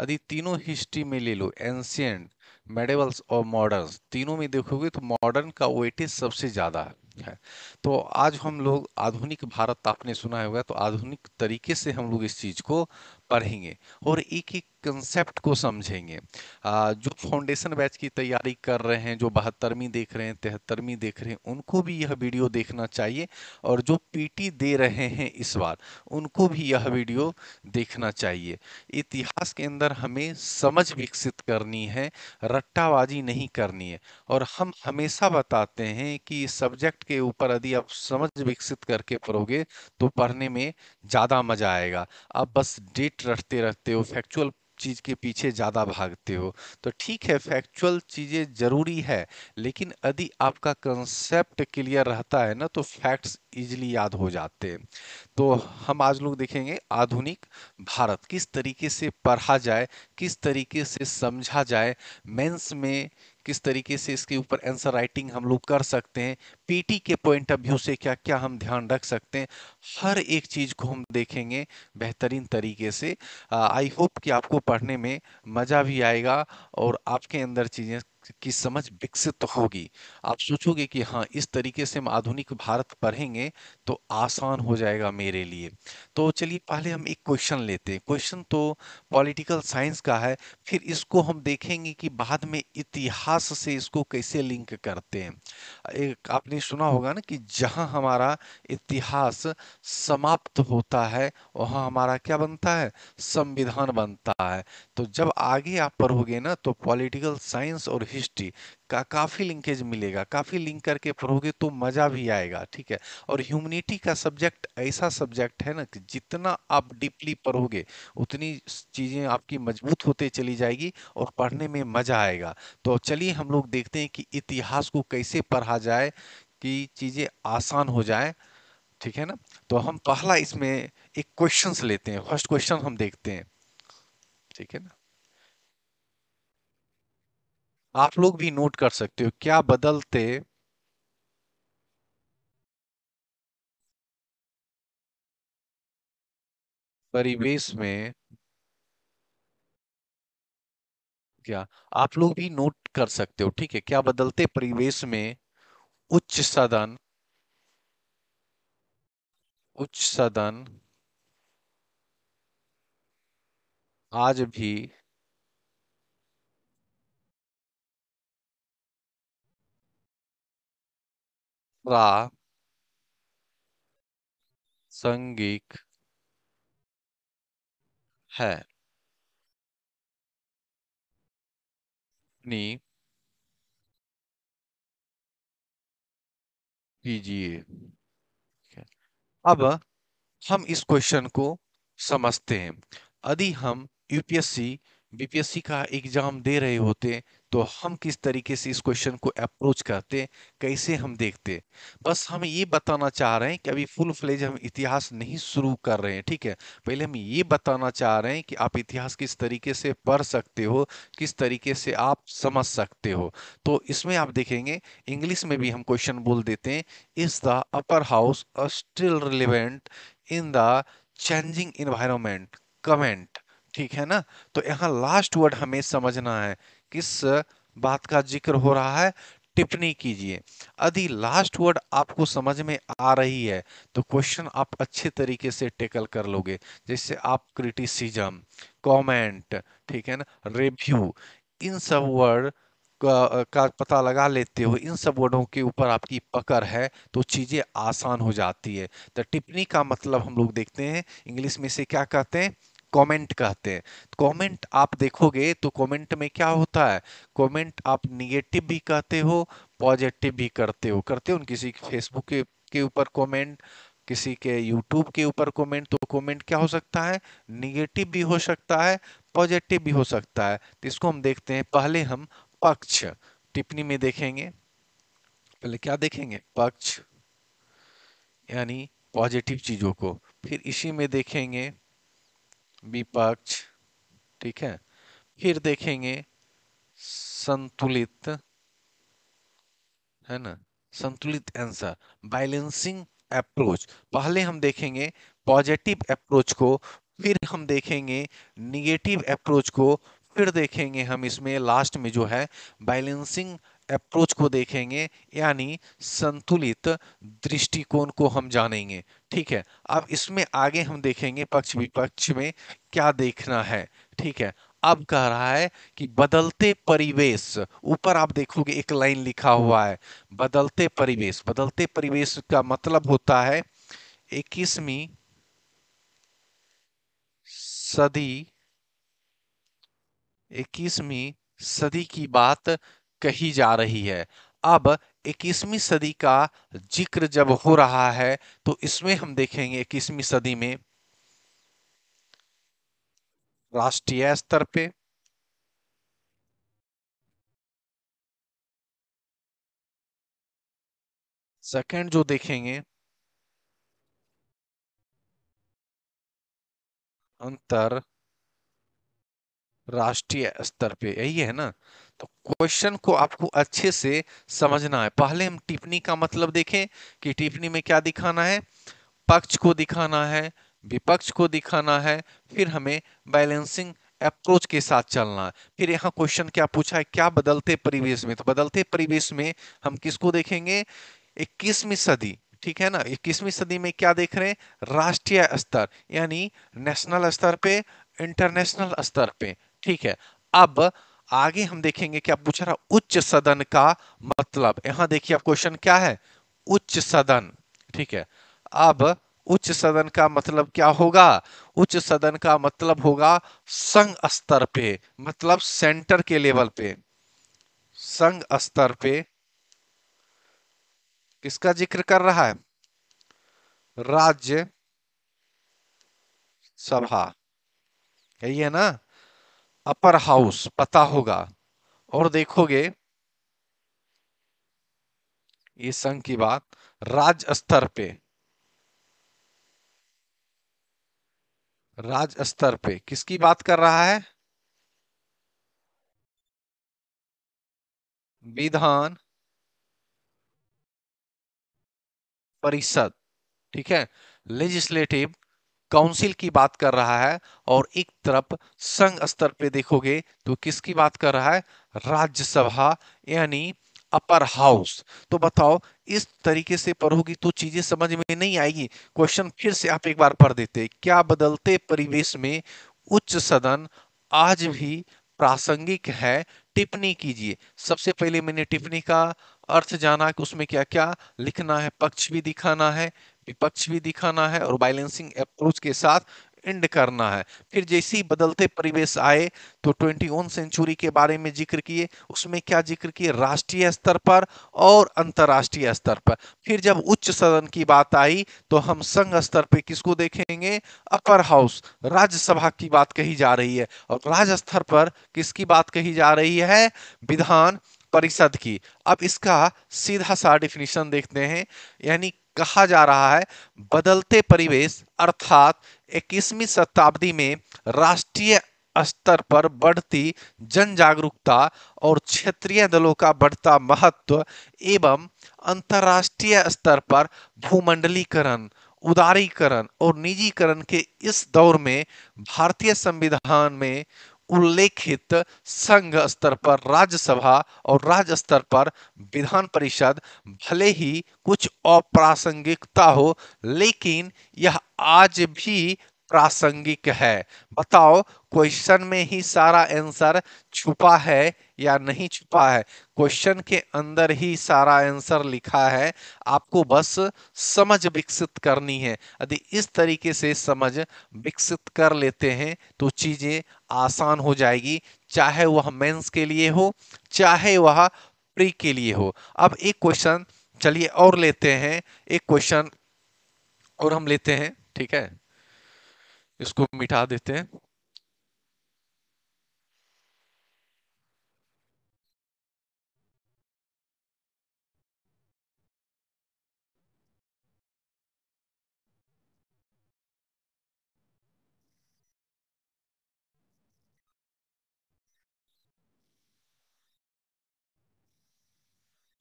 यदि तीनों हिस्ट्री में ले लो, एंशियंट, मेडिवल्स और मॉडर्न्स, तीनों में देखोगे तो मॉडर्न का वेटेज सबसे ज्यादा है। तो आज हम लोग आधुनिक भारत, आपने सुना होगा, तो आधुनिक तरीके से हम लोग इस चीज को पढ़ेंगे और एक एक कंसेप्ट को समझेंगे। जो फाउंडेशन बैच की तैयारी कर रहे हैं, जो 72वीं देख रहे हैं, 73वीं देख रहे हैं, उनको भी यह वीडियो देखना चाहिए। और जो पीटी दे रहे हैं इस बार, उनको भी यह वीडियो देखना चाहिए। इतिहास के अंदर हमें समझ विकसित करनी है, रट्टाबाजी नहीं करनी है। और हम हमेशा बताते हैं कि सब्जेक्ट के ऊपर यदि आप समझ विकसित करके पढ़ोगे तो पढ़ने में ज्यादा मजा आएगा। आप बस डेट रटते रहते हो, फैक्चुअल चीज के पीछे ज्यादा भागते हो। तो ठीक है, फैक्चुअल चीजें जरूरी है, लेकिन यदि आपका कंसेप्ट क्लियर रहता है ना, तो फैक्ट्स इजीली याद हो जाते हैं। तो हम आज लोग देखेंगे आधुनिक भारत किस तरीके से पढ़ा जाए, किस तरीके से समझा जाए, मेंस में किस तरीके से इसके ऊपर आंसर राइटिंग हम लोग कर सकते हैं, पीटी के पॉइंट ऑफ व्यू से क्या क्या हम ध्यान रख सकते हैं। हर एक चीज को हम देखेंगे बेहतरीन तरीके से। आई होप कि आपको पढ़ने में मजा भी आएगा और आपके अंदर चीजें की समझ विकसित होगी। आप सोचोगे कि हाँ, इस तरीके से हम आधुनिक भारत पढ़ेंगे तो आसान हो जाएगा मेरे लिए। तो चलिए पहले हम एक क्वेश्चन लेते हैं। क्वेश्चन तो पॉलिटिकल साइंस का है, फिर इसको हम देखेंगे कि बाद में इतिहास से इसको कैसे लिंक करते हैं। एक आपने सुना होगा ना कि जहां हमारा इतिहास समाप्त होता है वहां हमारा क्या बनता है, संविधान बनता है। तो जब आगे आप पढ़ोगे ना तो पॉलिटिकल साइंस और हिस्ट्री का काफी लिंकेज मिलेगा, काफी लिंक करके पढ़ोगे तो मजा भी आएगा, ठीक है। और ह्यूमैनिटी का सब्जेक्ट ऐसा सब्जेक्ट है ना कि जितना आप डीपली पढ़ोगे उतनी चीजें आपकी मजबूत होते चली जाएगी और पढ़ने में मजा आएगा। तो चलिए हम लोग देखते हैं कि इतिहास को कैसे पढ़ा जाए कि चीजें आसान हो जाए, ठीक है ना। तो हम पहला इसमें एक क्वेश्चंस लेते हैं, फर्स्ट क्वेश्चन हम देखते हैं, ठीक है ना। आप लोग भी नोट कर सकते हो, क्या बदलते परिवेश में, क्या आप लोग भी नोट कर सकते हो, ठीक है, क्या बदलते परिवेश में उच्च सदन, उच्च सदन आज भी प्रासंगिक है। अपनी कीजिए। अब हम इस क्वेश्चन को समझते हैं। यदि हम यूपीएससी बीपीएससी का एग्जाम दे रहे होते तो हम किस तरीके से इस क्वेश्चन को अप्रोच करते, कैसे हम देखते। बस हम ये बताना चाह रहे हैं कि अभी फुल फ्लेज हम इतिहास नहीं शुरू कर रहे हैं, ठीक है। पहले हम ये बताना चाह रहे हैं कि आप इतिहास किस तरीके से पढ़ सकते हो, किस तरीके से आप समझ सकते हो। तो इसमें आप देखेंगे इंग्लिश में भी हम क्वेश्चन बोल देते हैं, is the upper house still relevant in the changing environment, comment, ठीक है ना। तो यहाँ लास्ट वर्ड हमें समझना है, किस बात का जिक्र हो रहा है, टिप्पणी कीजिए। यदि लास्ट वर्ड आपको समझ में आ रही है तो क्वेश्चन आप अच्छे तरीके से टेकल कर लोगे। जैसे आप क्रिटिसिज्म, कमेंट, ठीक है ना, रिव्यू, इन सब वर्ड का पता लगा लेते हो, इन सब वर्डों के ऊपर आपकी पकड़ है तो चीजें आसान हो जाती है। तो टिप्पणी का मतलब हम लोग देखते हैं इंग्लिश में से क्या कहते हैं, कमेंट कहते हैं। कमेंट आप देखोगे तो कमेंट में क्या होता है, कमेंट आप निगेटिव भी कहते हो, पॉजिटिव भी करते हो न, किसी के फेसबुक के ऊपर कमेंट, किसी के यूट्यूब के ऊपर कमेंट, तो कमेंट क्या हो सकता है, निगेटिव भी हो सकता है, पॉजिटिव भी हो सकता है। तो इसको हम देखते हैं, पहले हम पक्ष टिप्पणी में देखेंगे। पहले क्या देखेंगे, पक्ष यानी पॉजिटिव चीजों को, फिर इसी में देखेंगे विपक्ष, ठीक है, फिर देखेंगे संतुलित, है ना, संतुलित आंसर, बैलेंसिंग अप्रोच। पहले हम देखेंगे पॉजिटिव अप्रोच को, फिर हम देखेंगे निगेटिव अप्रोच को, फिर देखेंगे हम इसमें लास्ट में जो है बैलेंसिंग अप्रोच को देखेंगे, यानी संतुलित दृष्टिकोण को हम जानेंगे, ठीक है। अब इसमें आगे हम देखेंगे पक्ष विपक्ष में क्या देखना है, ठीक है। अब कह रहा है कि बदलते परिवेश, ऊपर आप देखोगे एक लाइन लिखा हुआ है, बदलते परिवेश। बदलते परिवेश का मतलब होता है 21वीं सदी, 21वीं सदी की बात कही जा रही है। अब 21वीं सदी का जिक्र जब हो रहा है तो इसमें हम देखेंगे 21वीं सदी में राष्ट्रीय स्तर पे, सेकंड जो देखेंगे अंतर राष्ट्रीय स्तर पे, यही है ना। तो क्वेश्चन को आपको अच्छे से समझना है। पहले हम टिप्पणी का मतलब देखें कि टिप्पणी में क्या दिखाना है, पक्ष को दिखाना है, विपक्ष को दिखाना है, फिर हमें बैलेंसिंग अप्रोच के साथ चलना है। फिर यहाँ क्वेश्चन क्या पूछा है, क्या बदलते परिवेश में, तो बदलते परिवेश में हम किसको देखेंगे, 21वीं सदी। ठीक है ना, 21वीं सदी में क्या देख रहे हैं, राष्ट्रीय स्तर यानी नेशनल स्तर पे, इंटरनेशनल स्तर पे। ठीक है। अब आगे हम देखेंगे क्या पूछ रहा, उच्च सदन का मतलब। यहां देखिए अब क्वेश्चन क्या है, उच्च सदन। ठीक है। अब उच्च सदन का मतलब क्या होगा, उच्च सदन का मतलब होगा संघ स्तर पे, मतलब सेंटर के लेवल पे, संघ स्तर पे। किसका जिक्र कर रहा है, राज्य सभा, यही है ना, अपर हाउस पता होगा। और देखोगे ये संघ की बात, राज्य स्तर पे, राज्य स्तर पे किसकी बात कर रहा है, विधान परिषद। ठीक है, लेजिस्लेटिव काउंसिल की बात कर रहा है। और एक तरफ संघ स्तर पे देखोगे तो किसकी बात कर रहा है, राज्यसभा यानी अपर हाउस। तो बताओ, इस तरीके से पढ़ोगी तो चीजें समझ में नहीं आएगी। क्वेश्चन फिर से आप एक बार पढ़ देते, क्या बदलते परिवेश में उच्च सदन आज भी प्रासंगिक है, टिप्पणी कीजिए। सबसे पहले मैंने टिप्पणी का अर्थ जाना कि उसमें क्या क्या लिखना है, पक्ष भी दिखाना है, विपक्ष भी दिखाना है, और बैलेंसिंग अप्रोच के साथ एंड करना है। फिर जैसे ही बदलते परिवेश आए तो 21 सेंचुरी के बारे में जिक्र किए, उसमें क्या जिक्र किए, राष्ट्रीय स्तर पर और अंतर्राष्ट्रीय स्तर पर। फिर जब उच्च सदन की बात आई तो हम संघ स्तर पे किसको देखेंगे, अपर हाउस, राज्यसभा की बात कही जा रही है। और राज्य स्तर पर किसकी बात कही जा रही है, विधान परिषद की। अब इसका सीधा सा डिफिनीशन देखते हैं। यानी कहा जा रहा है, बदलते परिवेश अर्थात 21वीं शताब्दी में राष्ट्रीय स्तर पर बढ़ती जन जागरूकता और क्षेत्रीय दलों का बढ़ता महत्व एवं अंतर्राष्ट्रीय स्तर पर भूमंडलीकरण, उदारीकरण और निजीकरण के इस दौर में भारतीय संविधान में उल्लेखित संघ स्तर पर राज्यसभा और राज्य स्तर पर विधान परिषद भले ही कुछ अप्रासंगिकता हो, लेकिन यह आज भी प्रासंगिक है। बताओ, क्वेश्चन में ही सारा आंसर छुपा है या नहीं छुपा है, क्वेश्चन के अंदर ही सारा आंसर लिखा है। आपको बस समझ विकसित करनी है। यदि इस तरीके से समझ विकसित कर लेते हैं तो चीजें आसान हो जाएगी, चाहे वह मेंस के लिए हो, चाहे वह प्री के लिए हो। अब एक क्वेश्चन चलिए और लेते हैं, एक क्वेश्चन और हम लेते हैं। ठीक है, इसको मिटा देते हैं।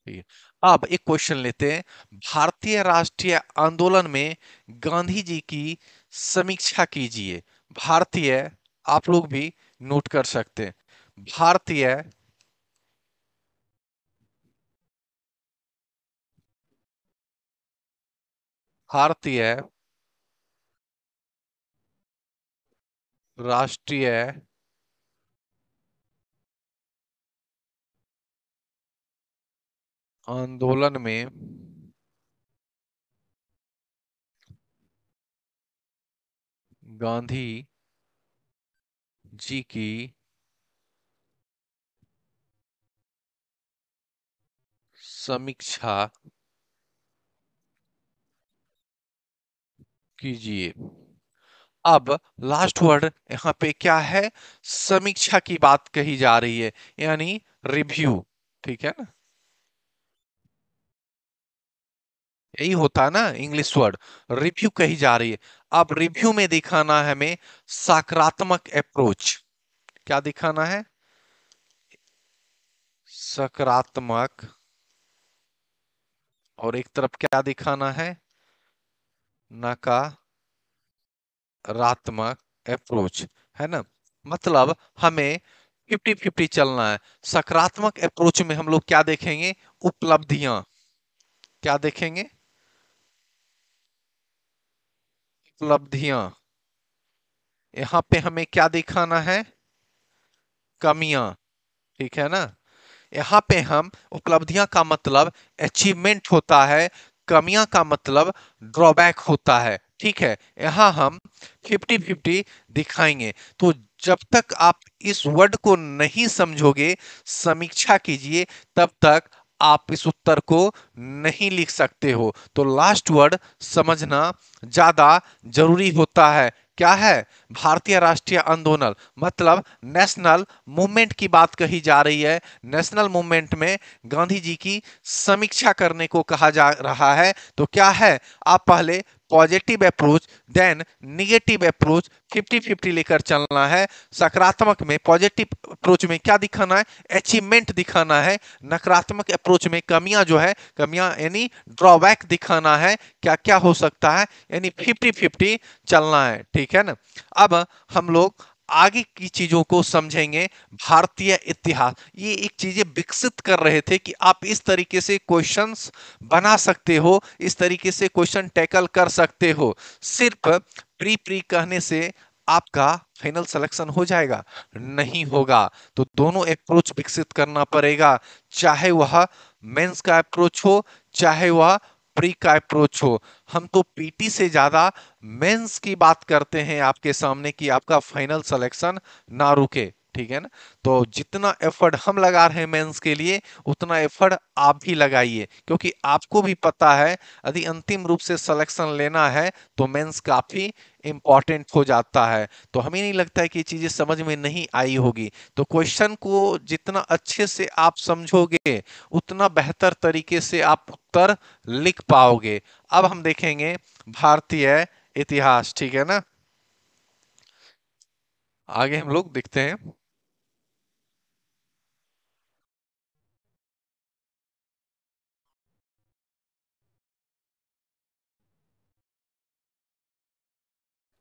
ठीक है, अब एक क्वेश्चन लेते हैं। भारतीय राष्ट्रीय आंदोलन में गांधी जी की समीक्षा कीजिए। भारतीय, आप लोग भी नोट कर सकते हैं, भारतीय, भारतीय राष्ट्रीय आंदोलन में गांधी जी की समीक्षा कीजिए। अब लास्ट वर्ड यहाँ पे क्या है, समीक्षा की बात कही जा रही है, यानी रिव्यू। ठीक है ना, यही होता है ना इंग्लिश वर्ड, रिव्यू कही जा रही है। अब रिव्यू में दिखाना है हमें सकारात्मक अप्रोच। क्या दिखाना है, सकारात्मक। और एक तरफ क्या दिखाना है, नकारात्मक अप्रोच, है ना। मतलब हमें 50-50 चलना है। सकारात्मक अप्रोच में हम लोग क्या देखेंगे? उपलब्धियां। क्या देखेंगे? उपलब्धियां। यहाँ पे हमें क्या दिखाना है? कमियां। ठीक है ना? यहाँ पे हम उपलब्धियां का मतलब अचीवमेंट होता है, कमियां का मतलब ड्रॉबैक होता है। ठीक है, यहाँ हम 50-50 दिखाएंगे। तो जब तक आप इस वर्ड को नहीं समझोगे, समीक्षा कीजिए, तब तक आप इस उत्तर को नहीं लिख सकते हो। तो लास्ट वर्ड समझना ज्यादा जरूरी होता है। क्या है? भारतीय राष्ट्रीय आंदोलन, मतलब नेशनल मूवमेंट की बात कही जा रही है। नेशनल मूवमेंट में गांधी जी की समीक्षा करने को कहा जा रहा है। तो क्या है? आप पहले positive approach, then negative approach, 50-50 लेकर चलना है। सकारात्मक में, पॉजिटिव अप्रोच में क्या दिखाना है? अचीवमेंट दिखाना है। नकारात्मक अप्रोच में कमियां जो है, कमियां यानी ड्रॉबैक दिखाना है। क्या क्या हो सकता है, यानी 50-50 चलना है। ठीक है ना? अब हम लोग आगे की चीजों को समझेंगे। भारतीय इतिहास, ये एक चीजें विकसित कर रहे थे कि आप इस तरीके से क्वेश्चंस बना सकते हो, इस तरीके से क्वेश्चन टैकल कर सकते हो। सिर्फ प्री प्री कहने से आपका फाइनल सिलेक्शन हो जाएगा? नहीं होगा। तो दोनों अप्रोच विकसित करना पड़ेगा, चाहे वह मेंस का अप्रोच हो, चाहे वह प्री का अप्रोच हो। हम तो पीटी से ज्यादा मेंस की बात करते हैं आपके सामने, कि आपका फाइनल सिलेक्शन ना रुके। ठीक है ना? तो जितना एफर्ट हम लगा रहे हैं मेंस के लिए, उतना एफर्ट आप भी लगाइए, क्योंकि आपको भी पता है यदि अंतिम रूप से सिलेक्शन लेना है तो मेंस काफी इंपॉर्टेंट हो जाता है। तो हमें नहीं लगता है कि ये चीजें समझ में नहीं आई होगी। तो क्वेश्चन को जितना अच्छे से आप समझोगे, उतना बेहतर तरीके से आप उत्तर लिख पाओगे। अब हम देखेंगे भारतीय इतिहास। ठीक है ना? आगे हम लोग देखते हैं।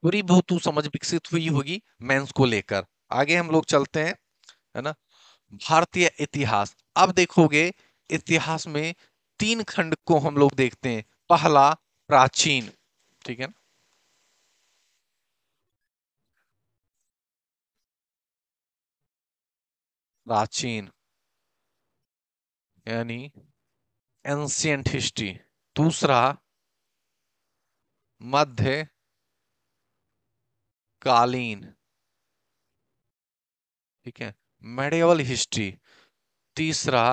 थोड़ी बहुत तो समझ विकसित हुई होगी मेंस को लेकर। आगे हम लोग चलते हैं, है ना? भारतीय इतिहास। अब देखोगे, इतिहास में तीन खंड को हम लोग देखते हैं। पहला, प्राचीन। ठीक है ना? प्राचीन यानी एंशियंट हिस्ट्री। दूसरा, मध्य कालीन। ठीक है, मेडिवल हिस्ट्री। तीसरा,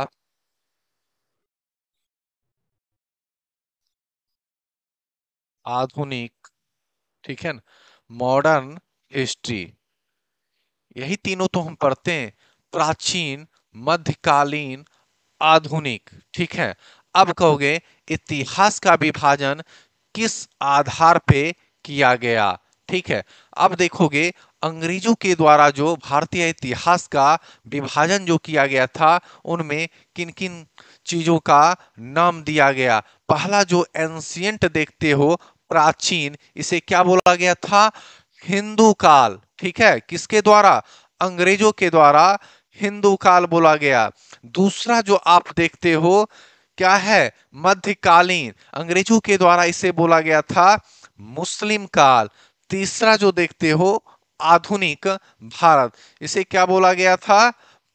आधुनिक। ठीक है ना? Modern history. यही तीनों तो हम पढ़ते हैं, प्राचीन, मध्यकालीन, आधुनिक। ठीक है? अब कहोगे इतिहास का विभाजन किस आधार पे किया गया? ठीक है, अब देखोगे अंग्रेजों के द्वारा जो भारतीय इतिहास का विभाजन जो किया गया था, उनमें किन किन चीजों का नाम दिया गया। पहला जो एंशियंट देखते हो, प्राचीन, इसे क्या बोला गया था? हिंदू काल। ठीक है, किसके द्वारा? अंग्रेजों के द्वारा हिंदू काल बोला गया। दूसरा जो आप देखते हो, क्या है? मध्यकालीन, अंग्रेजों के द्वारा इसे बोला गया था मुस्लिम काल। तीसरा जो देखते हो, आधुनिक भारत, इसे क्या बोला गया था?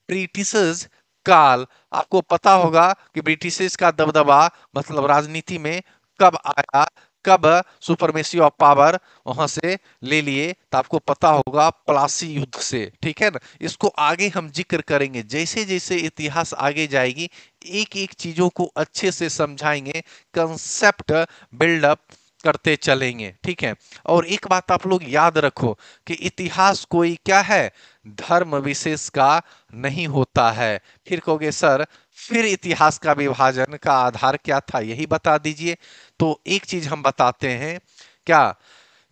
ब्रिटिशर्स काल। आपको पता होगा कि ब्रिटिशर्स का दबदबा, मतलब राजनीति में, कब आया, कब सुपरमेसी ऑफ पावर वहां से ले लिए, तो आपको पता होगा प्लासी युद्ध से। ठीक है ना? इसको आगे हम जिक्र करेंगे, जैसे जैसे इतिहास आगे जाएगी, एक एक चीजों को अच्छे से समझाएंगे, कंसेप्ट बिल्डअप करते चलेंगे। ठीक है? और एक बात आप लोग याद रखो कि इतिहास कोई क्या है, धर्म विशेष का नहीं होता है। फिर कहोगे सर, फिर इतिहास का विभाजन का आधार क्या था, यही बता दीजिए। तो एक चीज हम बताते हैं। क्या?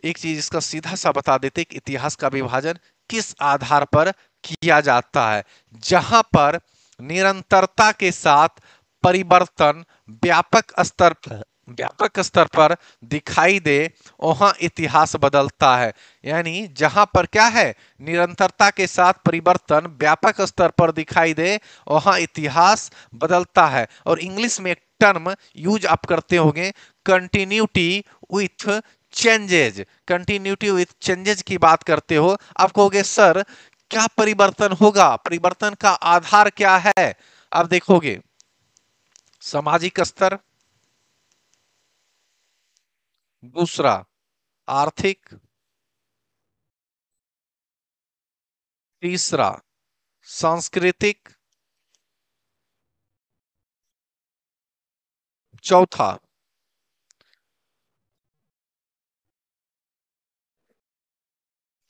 एक चीज इसका सीधा सा बता देते कि इतिहास का विभाजन किस आधार पर किया जाता है। जहां पर निरंतरता के साथ परिवर्तन व्यापक स्तर पर व्यापक स्तर पर दिखाई दे, वहां इतिहास बदलता है। यानी जहां पर क्या है, निरंतरता के साथ परिवर्तन व्यापक स्तर पर दिखाई दे, वहां इतिहास बदलता है। और इंग्लिश में एक टर्म यूज आप करते होंगे, continuity with changes. Continuity with changes की बात करते हो, आप कहोगे सर क्या परिवर्तन होगा, परिवर्तन का आधार क्या है। आप देखोगे सामाजिक स्तर, दूसरा आर्थिक, तीसरा सांस्कृतिक, चौथा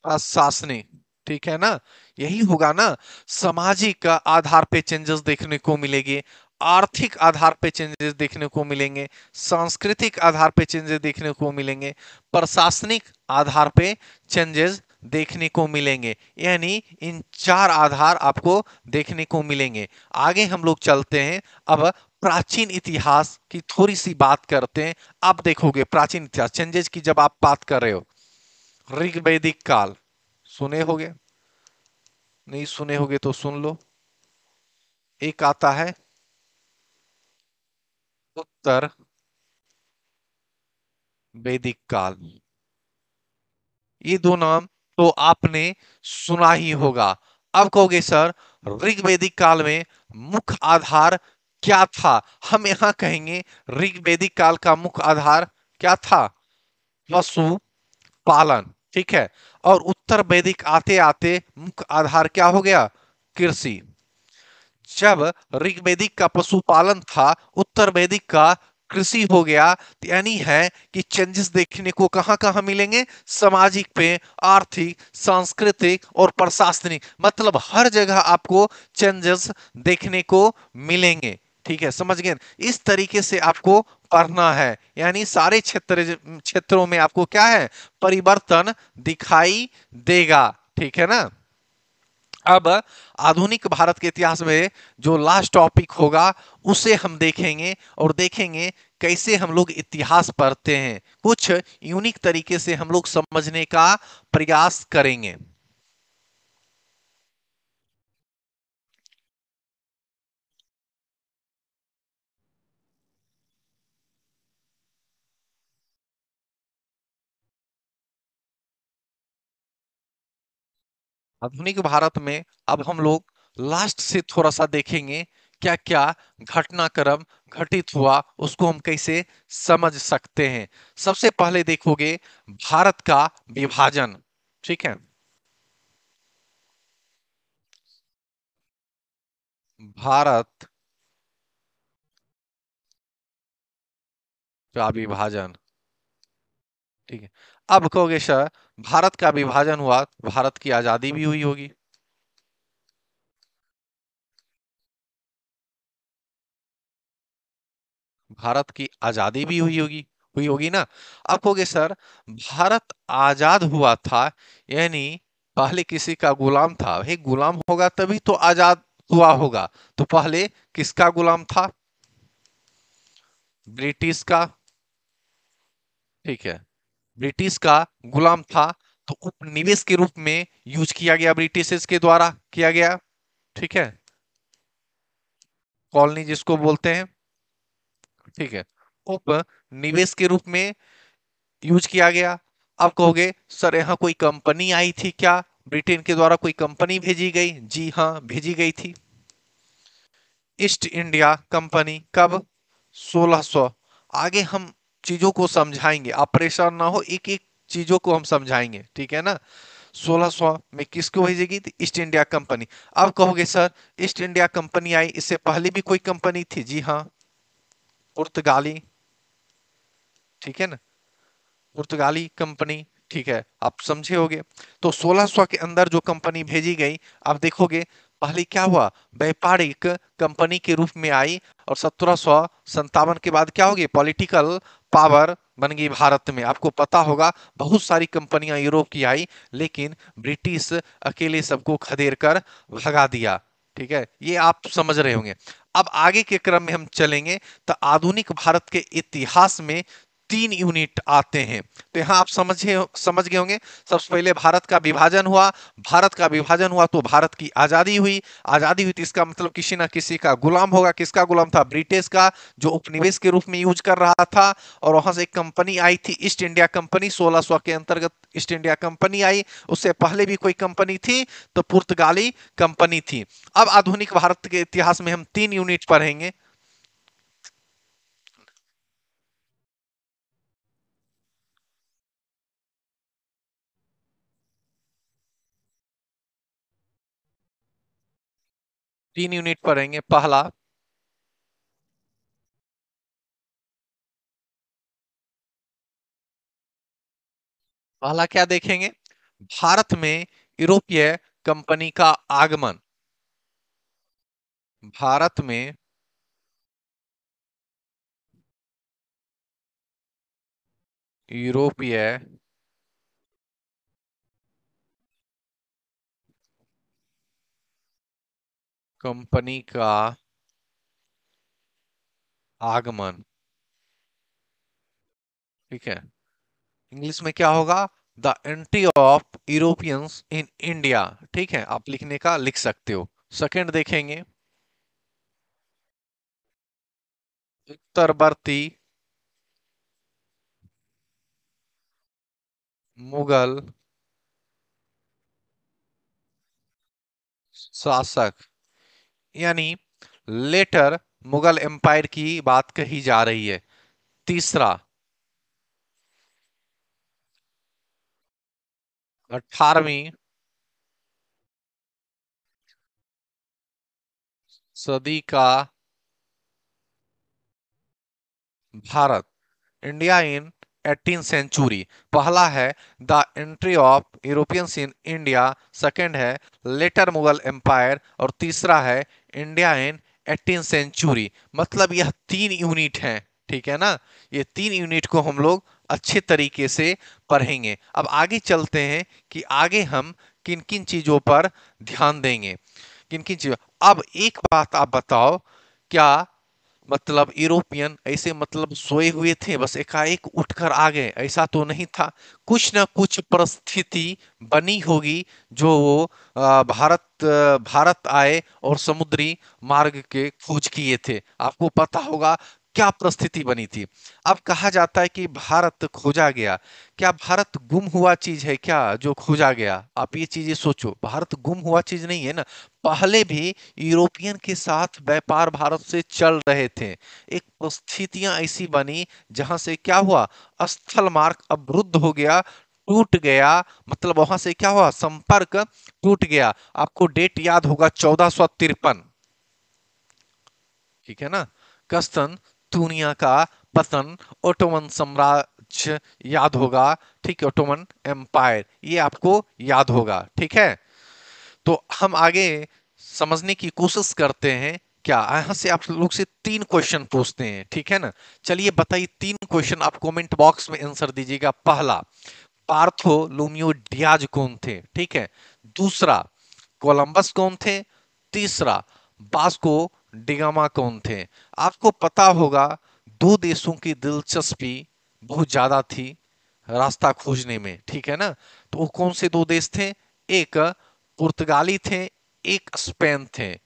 प्रशासनिक। ठीक है ना, यही होगा ना। सामाजिक आधार पे चेंजेस देखने को मिलेंगे, आर्थिक आधार पे चेंजेस देखने को मिलेंगे, सांस्कृतिक आधार पे चेंजेस देखने को मिलेंगे, प्रशासनिक आधार पे चेंजेस देखने को मिलेंगे। यानी इन चार आधार आपको देखने को मिलेंगे। आगे हम लोग चलते हैं। अब प्राचीन इतिहास की थोड़ी सी बात करते हैं। आप देखोगे प्राचीन इतिहास चेंजेस की जब आप बात कर रहे हो, ऋग वैदिक काल सुने होगे, नहीं सुने होगे तो सुन लो। एक आता है उत्तर वैदिक काल। ये दो नाम तो आपने सुना ही होगा। अब कहोगे सर ऋग वैदिक काल में मुख्य आधार क्या था। हम यहां कहेंगे ऋग वैदिक काल का मुख्य आधार क्या था, पशु पालन। ठीक है। और उत्तर वैदिक आते आते मुख्य आधार क्या हो गया, कृषि। जब ऋग्वेदिक का पशुपालन था, उत्तर वैदिक का कृषि हो गया, तो यानी है कि चेंजेस देखने को कहां कहां मिलेंगे, सामाजिक पे, आर्थिक, सांस्कृतिक और प्रशासनिक, मतलब हर जगह आपको चेंजेस देखने को मिलेंगे। ठीक है, समझ गए। इस तरीके से आपको पढ़ना है, यानी सारे क्षेत्रों में आपको क्या है, परिवर्तन दिखाई देगा। ठीक है ना। अब आधुनिक भारत के इतिहास में जो लास्ट टॉपिक होगा उसे हम देखेंगे, और देखेंगे कैसे हम लोग इतिहास पढ़ते हैं, कुछ यूनिक तरीके से हम लोग समझने का प्रयास करेंगे। आधुनिक भारत में अब हम लोग लास्ट से थोड़ा सा देखेंगे क्या क्या घटनाक्रम घटित हुआ, उसको हम कैसे समझ सकते हैं। सबसे पहले देखोगे भारत का विभाजन। ठीक है, भारत का विभाजन। ठीक है। अब कहोगे सर भारत का विभाजन हुआ, भारत की आजादी भी हुई होगी। भारत की आजादी भी हुई होगी ना। अब कहोगे सर भारत आजाद हुआ था, यानी पहले किसी का गुलाम था, भाई गुलाम होगा तभी तो आजाद हुआ होगा। तो पहले किसका गुलाम था, ब्रिटिश का। ठीक है, ब्रिटिश का गुलाम था, तो उपनिवेश के रूप में यूज किया गया, ब्रिटिश के द्वारा किया गया। ठीक है, कॉलोनी जिसको बोलते हैं। ठीक है, उपनिवेश के रूप में यूज किया गया। अब कहोगे सर यहाँ कोई कंपनी आई थी क्या, ब्रिटेन के द्वारा कोई कंपनी भेजी गई, जी हाँ भेजी गई थी, ईस्ट इंडिया कंपनी। कब, 1600। आगे हम चीजों को समझाएंगे, ऑपरेशन ना हो, एक एक चीजों को हम समझाएंगे। ठीक है ना। 1600 में किसको भेजेगी थी, ईस्ट इंडिया कंपनी। अब कहोगे सर ईस्ट इंडिया कंपनी आई, इससे पहले भी कोई कंपनी थी, जी हाँ पुर्तगाली। ठीक है ना, पुर्तगाली कंपनी। ठीक है, आप समझे होगे। तो 1600 के अंदर जो कंपनी भेजी गई, आप देखोगे पहले क्या हुआ, व्यापारिक कंपनी के रूप में आई। और 1757 के बाद क्या होगी, पॉलिटिकल पावर बन गई भारत में। आपको पता होगा बहुत सारी कंपनियां यूरोप की आई, लेकिन ब्रिटिश अकेले सबको खदेड़ कर भगा दिया। ठीक है, ये आप समझ रहे होंगे। अब आगे के क्रम में हम चलेंगे तो आधुनिक भारत के इतिहास में 3 यूनिट आते हैं। तो यहां आप समझ गए होंगे। सबसे पहले भारत का विभाजन हुआ। भारत का विभाजन हुआ तो भारत की आजादी हुई। आजादी हुई तो इसका मतलब किसी ना किसी का गुलाम होगा। किसका गुलाम था? ब्रिटिश का, जो उपनिवेश के रूप में यूज कर रहा था। और वहां से एक कंपनी आई थी, ईस्ट इंडिया कंपनी, 1600 के अंतर्गत ईस्ट इंडिया कंपनी आई। उससे पहले भी कोई कंपनी थी तो पुर्तगाली कंपनी थी। अब आधुनिक भारत के इतिहास में हम 3 यूनिट पढ़ेंगे। 3 यूनिट पढ़ेंगे। पहला क्या देखेंगे? भारत में यूरोपीय कंपनी का आगमन। भारत में यूरोपीय कंपनी का आगमन। ठीक है, इंग्लिश में क्या होगा? The entry of Europeans in India. ठीक है, आप लिखने का लिख सकते हो। सेकंड देखेंगे, उत्तरवर्ती मुगल शासक, यानी लेटर मुगल एम्पायर की बात कही जा रही है। तीसरा, 18वीं सदी का Bharat, India in 18th century. पहला है the entry of Europeans in India. Second है लेटर मुगल एम्पायर। और तीसरा है इंडिया इन 18th सेंचुरी। मतलब यह 3 यूनिट हैं। ठीक है ना? ये 3 यूनिट को हम लोग अच्छे तरीके से पढ़ेंगे। अब आगे चलते हैं कि आगे हम किन किन चीजों पर ध्यान देंगे। किन किन चीजों। अब एक बात आप बताओ, क्या मतलब यूरोपियन ऐसे मतलब सोए हुए थे बस एकाएक उठकर आ गए? ऐसा तो नहीं था। कुछ ना कुछ परिस्थिति बनी होगी जो वो भारत आए और समुद्री मार्ग के खोज किए थे। आपको पता होगा क्या परिस्थिति बनी थी। अब कहा जाता है कि भारत खोजा गया। क्या भारत गुम हुआ चीज है क्या जो खोजा गया? आप ये चीजें सोचो, भारत गुम हुआ चीज नहीं है ना। पहले भी यूरोपियन के साथ व्यापार भारत से चल रहे थे। एक परिस्थितियां ऐसी बनी जहां से क्या हुआ? स्थल मार्ग अवरुद्ध हो गया, टूट गया। मतलब वहां से क्या हुआ? संपर्क टूट गया। आपको डेट याद होगा, 1453। ठीक है ना? कस्तूनिया का पतन, ओटोमन साम्राज्य याद होगा। ठीक है, ओटोमन एम्पायर, ये आपको याद होगा। ठीक है, तो हम आगे समझने की कोशिश करते हैं। क्या यहां से आप लोग से 3 क्वेश्चन पूछते हैं, ठीक है ना? चलिए बताइए, 3 क्वेश्चन आप कमेंट बॉक्स में आंसर दीजिएगा। पहला, पार्थोलोम्यू डियाज कौन थे? ठीक है। दूसरा, कोलंबस कौन थे? तीसरा, वास्को डिगामा कौन थे? आपको पता होगा, दो देशों की दिलचस्पी बहुत ज्यादा थी रास्ता खोजने में। ठीक है ना? तो वो कौन से दो देश थे? एक पुर्तगाली थे, एक स्पेन थे।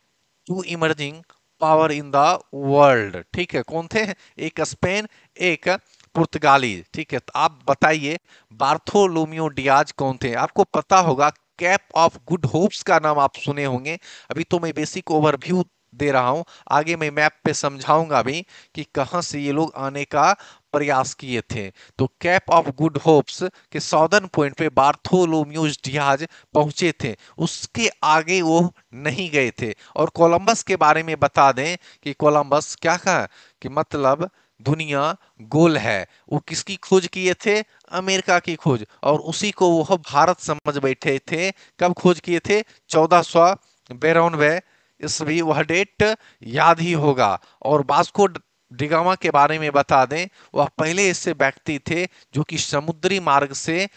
Two emerging power in the world. ठीक है, कौन थे? एक स्पेन, एक पुर्तगाली। ठीक है, तो आप बताइए, बार्थोलोमियो डियाज कौन थे? आपको पता होगा, कैप ऑफ गुड होप्स का नाम आप सुने होंगे। अभी तो मैं बेसिक ओवरव्यू दे रहा हूं, आगे मैं मैप पे समझाऊंगा भी कि कहां से ये लोग आने का प्रयास किए थे। तो कैप ऑफ गुड होप्स के सॉदर्न पॉइंट पे बार्थोलोम्यूज डियाज पहुंचे थे। उसके आगे वो नहीं गए थे। और कोलंबस के बारे में बता दें कि कोलंबस क्या कहा कि मतलब दुनिया गोल है। वो किसकी खोज किए थे? अमेरिका की खोज। और उसी को वो भारत समझ बैठे थे। कब खोज किए थे? 1492 ईस्वी। वह डेट याद ही होगा। और वास्को डिगामा के बारे में बता दें, वह पहले ऐसे व्यक्ति थे जो कि समुद्री मार्ग से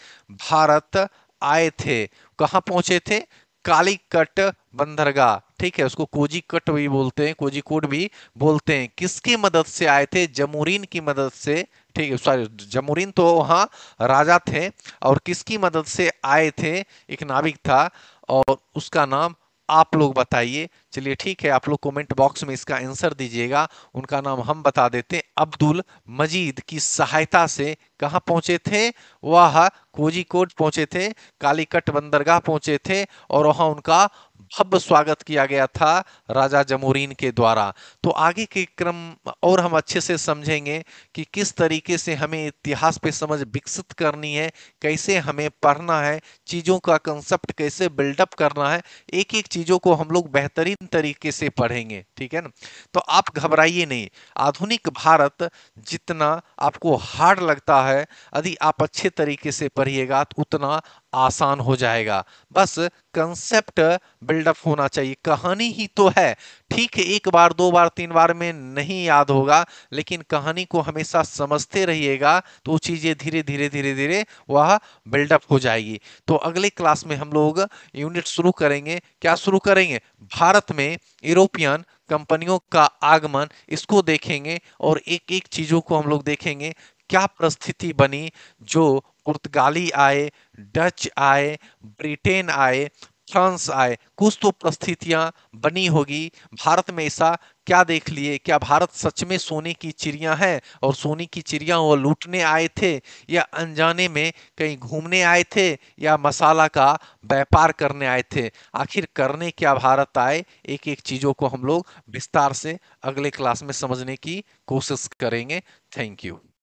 भारत आए थे। कहाँ पहुंचे थे? कालीकट बंदरगाह, ठीक है, उसको कोजीकट भी बोलते हैं, कोजीकोड भी बोलते हैं। किसकी मदद से आए थे? जमोरिन की मदद से। ठीक है, सॉरी, जमोरिन तो वहां राजा थे। और किसकी मदद से आए थे? एक नाविक था, और उसका नाम आप लोग बताइए। चलिए ठीक है, आप लोग कमेंट बॉक्स में इसका आंसर दीजिएगा। उनका नाम हम बता देते हैं, अब्दुल मजीद की सहायता से कहाँ पहुंचे थे? वह कोझिकोड पहुंचे थे, कालीकट बंदरगाह पहुंचे थे, और वहां उनका भव्य स्वागत किया गया था राजा जमोरीन के द्वारा। तो आगे के क्रम और हम अच्छे से समझेंगे कि किस तरीके से हमें इतिहास पे समझ विकसित करनी है, कैसे हमें पढ़ना है, चीजों का कंसेप्ट कैसे बिल्डअप करना है। एक एक चीजों को हम लोग बेहतरीन तरीके से पढ़ेंगे, ठीक है ना? तो आप घबराइए नहीं। आधुनिक भारत जितना आपको हार्ड लगता है, यदि आप अच्छे तरीके से पढ़िएगा तो उतना आसान हो जाएगा। बस कंसेप्ट बिल्डअप होना चाहिए। कहानी ही तो है, ठीक है, एक बार दो बार तीन बार में नहीं याद होगा, लेकिन कहानी को हमेशा समझते रहिएगा तो वो चीजें धीरे धीरे धीरे धीरे वह बिल्डअप हो जाएगी। तो अगले क्लास में हम लोग यूनिट शुरू करेंगे। क्या शुरू करेंगे? भारत में यूरोपियन कंपनियों का आगमन, इसको देखेंगे, और एक एक चीजों को हम लोग देखेंगे। क्या परिस्थिति बनी? जो पुर्तगाली आए, डच आए, ब्रिटेन आए, फ्रांस आए, कुछ तो परिस्थितियां बनी होगी भारत में। ऐसा क्या देख लिए? क्या भारत सच में सोने की चिड़िया है, और सोने की चिड़िया वो लूटने आए थे, या अनजाने में कहीं घूमने आए थे, या मसाला का व्यापार करने आए थे? आखिर करने क्या भारत आए? एक एक चीजों को हम लोग विस्तार से अगले क्लास में समझने की कोशिश करेंगे। Thank you.